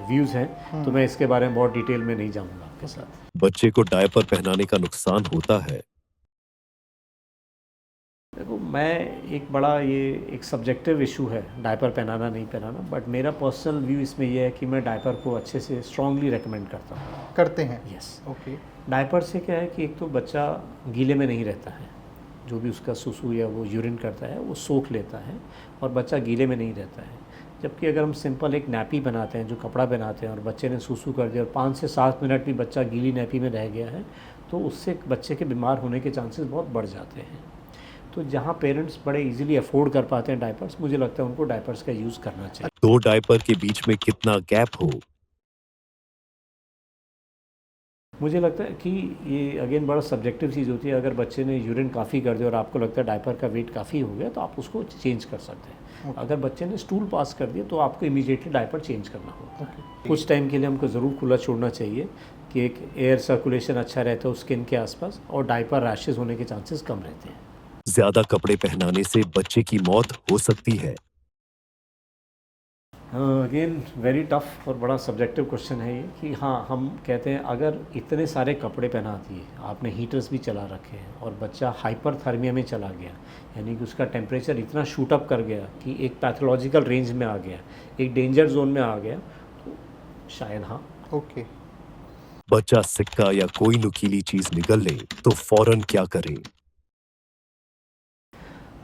व्यूज़ हैं, तो मैं इसके बारे में बहुत डिटेल में नहीं जाऊँगा आपके साथ। बच्चे को डायपर पहनाने का नुकसान होता है। देखो, मैं एक बड़ा ये एक सब्जेक्टिव इशू है डायपर पहनाना नहीं पहनाना, बट मेरा पर्सनल व्यू इसमें यह है कि मैं डायपर को अच्छे से स्ट्रांगली रेकमेंड करता हूँ। करते हैं? यस। ओके। डायपर से क्या है कि एक तो बच्चा गीले में नहीं रहता है, जो भी उसका सुसु या वो यूरिन करता है वो सोख लेता है और बच्चा गीले में नहीं रहता है। जबकि अगर हम सिंपल एक नैपी बनाते हैं, जो कपड़ा बनाते हैं, और बच्चे ने सुसु कर दिया और 5 से 7 मिनट भी बच्चा गीली नैपी में रह गया है, तो उससे बच्चे के बीमार होने के चांसेस बहुत बढ़ जाते हैं। तो जहाँ पेरेंट्स बड़े इजीली अफोर्ड कर पाते हैं डायपर्स, मुझे लगता है उनको डायपर्स का यूज़ करना चाहिए। 2 डायपर के बीच में कितना गैप हो? मुझे लगता है कि ये अगेन बड़ा सब्जेक्टिव चीज़ होती है। अगर बच्चे ने यूरिन काफ़ी कर दिया और आपको लगता है डायपर का वेट काफ़ी हो गया, तो आप उसको चेंज कर सकते हैं। अगर बच्चे ने स्टूल पास कर दिया तो आपको इमीडिएटली डायपर चेंज करना होगा। कुछ टाइम के लिए हमको ज़रूर खुला छोड़ना चाहिए कि एक एयर सर्कुलेशन अच्छा रहता है उस स्किन के आसपास, और डायपर रैशेज़ होने के चांसेस कम रहते हैं। ज्यादा कपड़े पहनाने से बच्चे की मौत हो सकती है। अगेन वेरी टफ और बड़ा सब्जेक्टिव क्वेश्चन है ये कि हाँ, हम कहते हैं अगर इतने सारे कपड़े पहना दिए, आपने हीटर्स भी चला रखे हैं और बच्चा हाइपरथर्मिया में चला गया, यानी कि उसका टेम्परेचर इतना शूट अप कर गया कि एक पैथोलॉजिकल रेंज में आ गया, एक डेंजर जोन में आ गया, तो शायद हाँ। ओके। बच्चा सिक्का या कोई नुकीली चीज निगल ले तो फौरन क्या करें?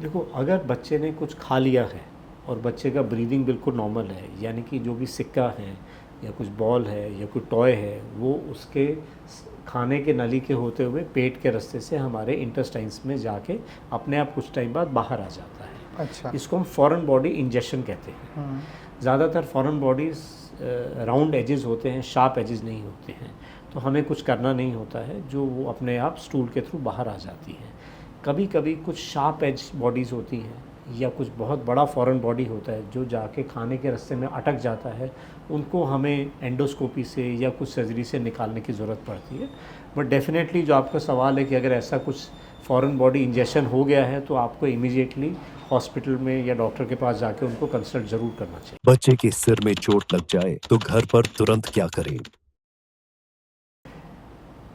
देखो, अगर बच्चे ने कुछ खा लिया है और बच्चे का ब्रीदिंग बिल्कुल नॉर्मल है, यानी कि जो भी सिक्का है या कुछ बॉल है या कोई टॉय है, वो उसके खाने के नली के होते हुए पेट के रास्ते से हमारे इंटेस्टाइन्स में जाके अपने आप कुछ टाइम बाद बाहर आ जाता है। अच्छा। इसको हम फॉरेन बॉडी इंजेक्शन कहते हैं। ज़्यादातर फॉरेन बॉडीज़ राउंड एजेस होते हैं, शार्प एजेस नहीं होते हैं, तो हमें कुछ करना नहीं होता है, जो वो अपने आप स्टूल के थ्रू बाहर आ जाती है। कभी कभी कुछ शार्प एज बॉडीज़ होती हैं या कुछ बहुत बड़ा फॉरेन बॉडी होता है जो जाके खाने के रास्ते में अटक जाता है, उनको हमें एंडोस्कोपी से या कुछ सर्जरी से निकालने की ज़रूरत पड़ती है। बट डेफिनेटली जो आपका सवाल है कि अगर ऐसा कुछ फॉरेन बॉडी इंजेक्शन हो गया है तो आपको इमीडिएटली हॉस्पिटल में या डॉक्टर के पास जाके उनको कंसल्ट ज़रूर करना चाहिए। बच्चे के सिर में चोट लग जाए तो घर पर तुरंत क्या करें?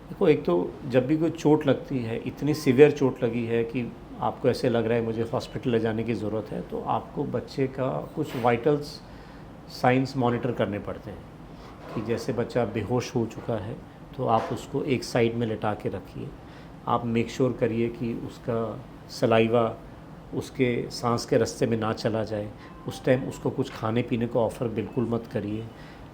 देखो, एक तो जब भी कोई चोट लगती है, इतनी सीवियर चोट लगी है कि आपको ऐसे लग रहा है मुझे हॉस्पिटल ले जाने की ज़रूरत है, तो आपको बच्चे का कुछ वाइटल्स साइंस मॉनिटर करने पड़ते हैं। कि जैसे बच्चा बेहोश हो चुका है तो आप उसको एक साइड में लेटा के रखिए। आप मेक श्योर करिए कि उसका सलाइवा उसके सांस के रास्ते में ना चला जाए। उस टाइम उसको कुछ खाने पीने को ऑफ़र बिल्कुल मत करिए।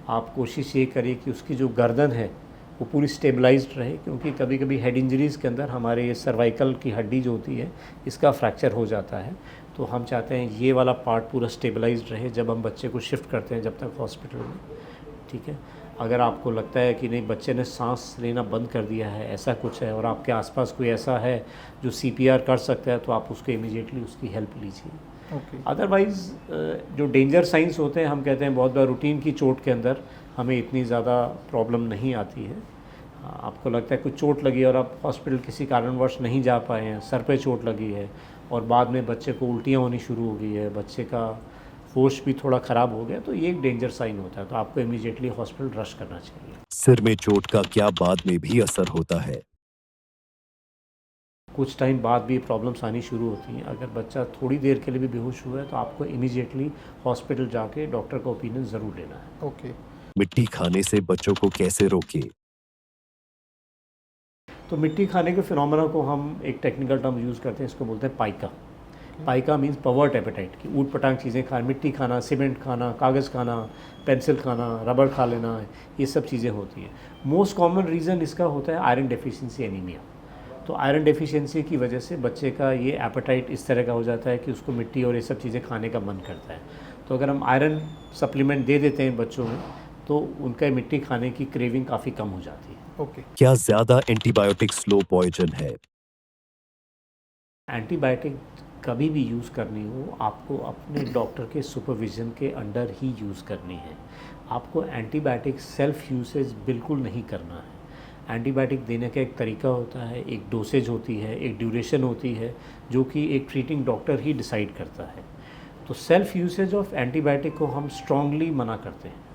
आप कोशिश ये करिए कि उसकी जो गर्दन है वो पूरी स्टेबलाइज्ड रहे, क्योंकि कभी कभी हेड इंजरीज़ के अंदर हमारे ये सर्वाइकल की हड्डी जो होती है इसका फ्रैक्चर हो जाता है। तो हम चाहते हैं ये वाला पार्ट पूरा स्टेबलाइज्ड रहे जब हम बच्चे को शिफ्ट करते हैं जब तक हॉस्पिटल में। ठीक है, अगर आपको लगता है कि नहीं बच्चे ने सांस लेना बंद कर दिया है, ऐसा कुछ है, और आपके आसपास कोई ऐसा है जो CPR कर सकता है, तो आप उसको इमीडिएटली उसकी हेल्प लीजिए। अदरवाइज़ जो डेंजर साइंस होते हैं, हम कहते हैं बहुत बार रूटीन की चोट के अंदर हमें इतनी ज़्यादा प्रॉब्लम नहीं आती है। आपको लगता है कुछ चोट लगी और आप हॉस्पिटल किसी कारणवश नहीं जा पाए हैं, सर पे चोट लगी है और बाद में बच्चे को उल्टियाँ होनी शुरू हो गई है, बच्चे का होश भी थोड़ा ख़राब हो गया, तो ये एक डेंजर साइन होता है, तो आपको इमीडिएटली हॉस्पिटल रश करना चाहिए। सिर में चोट का क्या बाद में भी असर होता है? कुछ टाइम बाद भी प्रॉब्लम्स आनी शुरू होती हैं। अगर बच्चा थोड़ी देर के लिए भी बेहोश हुआ है तो आपको इमीडिएटली हॉस्पिटल जाके डॉक्टर का ओपिनियन ज़रूर लेना है। ओके। मिट्टी खाने से बच्चों को कैसे रोकें? तो मिट्टी खाने के फिनोमेना को हम एक टेक्निकल टर्म यूज़ करते हैं, इसको बोलते हैं पाइका। पाइका मीन्स पवर्ट एपेटाइट, की ऊट पटांग चीज़ें खाना, मिट्टी खाना, सीमेंट खाना, कागज़ खाना, पेंसिल खाना, रबड़ खा लेना, ये सब चीज़ें होती हैं। मोस्ट कॉमन रीज़न इसका होता है आयरन डेफिशिएंसी एनीमिया। तो आयरन डेफिशिएंसी की वजह से बच्चे का ये एपेटाइट इस तरह का हो जाता है कि उसको मिट्टी और ये सब चीज़ें खाने का मन करता है। तो अगर हम आयरन सप्लीमेंट दे देते हैं बच्चों में तो उनका मिट्टी खाने की क्रेविंग काफ़ी कम हो जाती है। ओके। क्या ज्यादा एंटीबायोटिक स्लो पॉइजन है? एंटीबायोटिक कभी भी यूज़ करनी हो आपको अपने डॉक्टर के सुपरविज़न के अंडर ही यूज़ करनी है। आपको एंटीबायोटिक सेल्फ यूसेज बिल्कुल नहीं करना है। एंटीबायोटिक देने का एक तरीका होता है, एक डोसेज होती है, एक ड्यूरेशन होती है, जो कि एक ट्रीटिंग डॉक्टर ही डिसाइड करता है। तो सेल्फ यूसेज ऑफ एंटीबायोटिक को हम स्ट्रांगली मना करते हैं।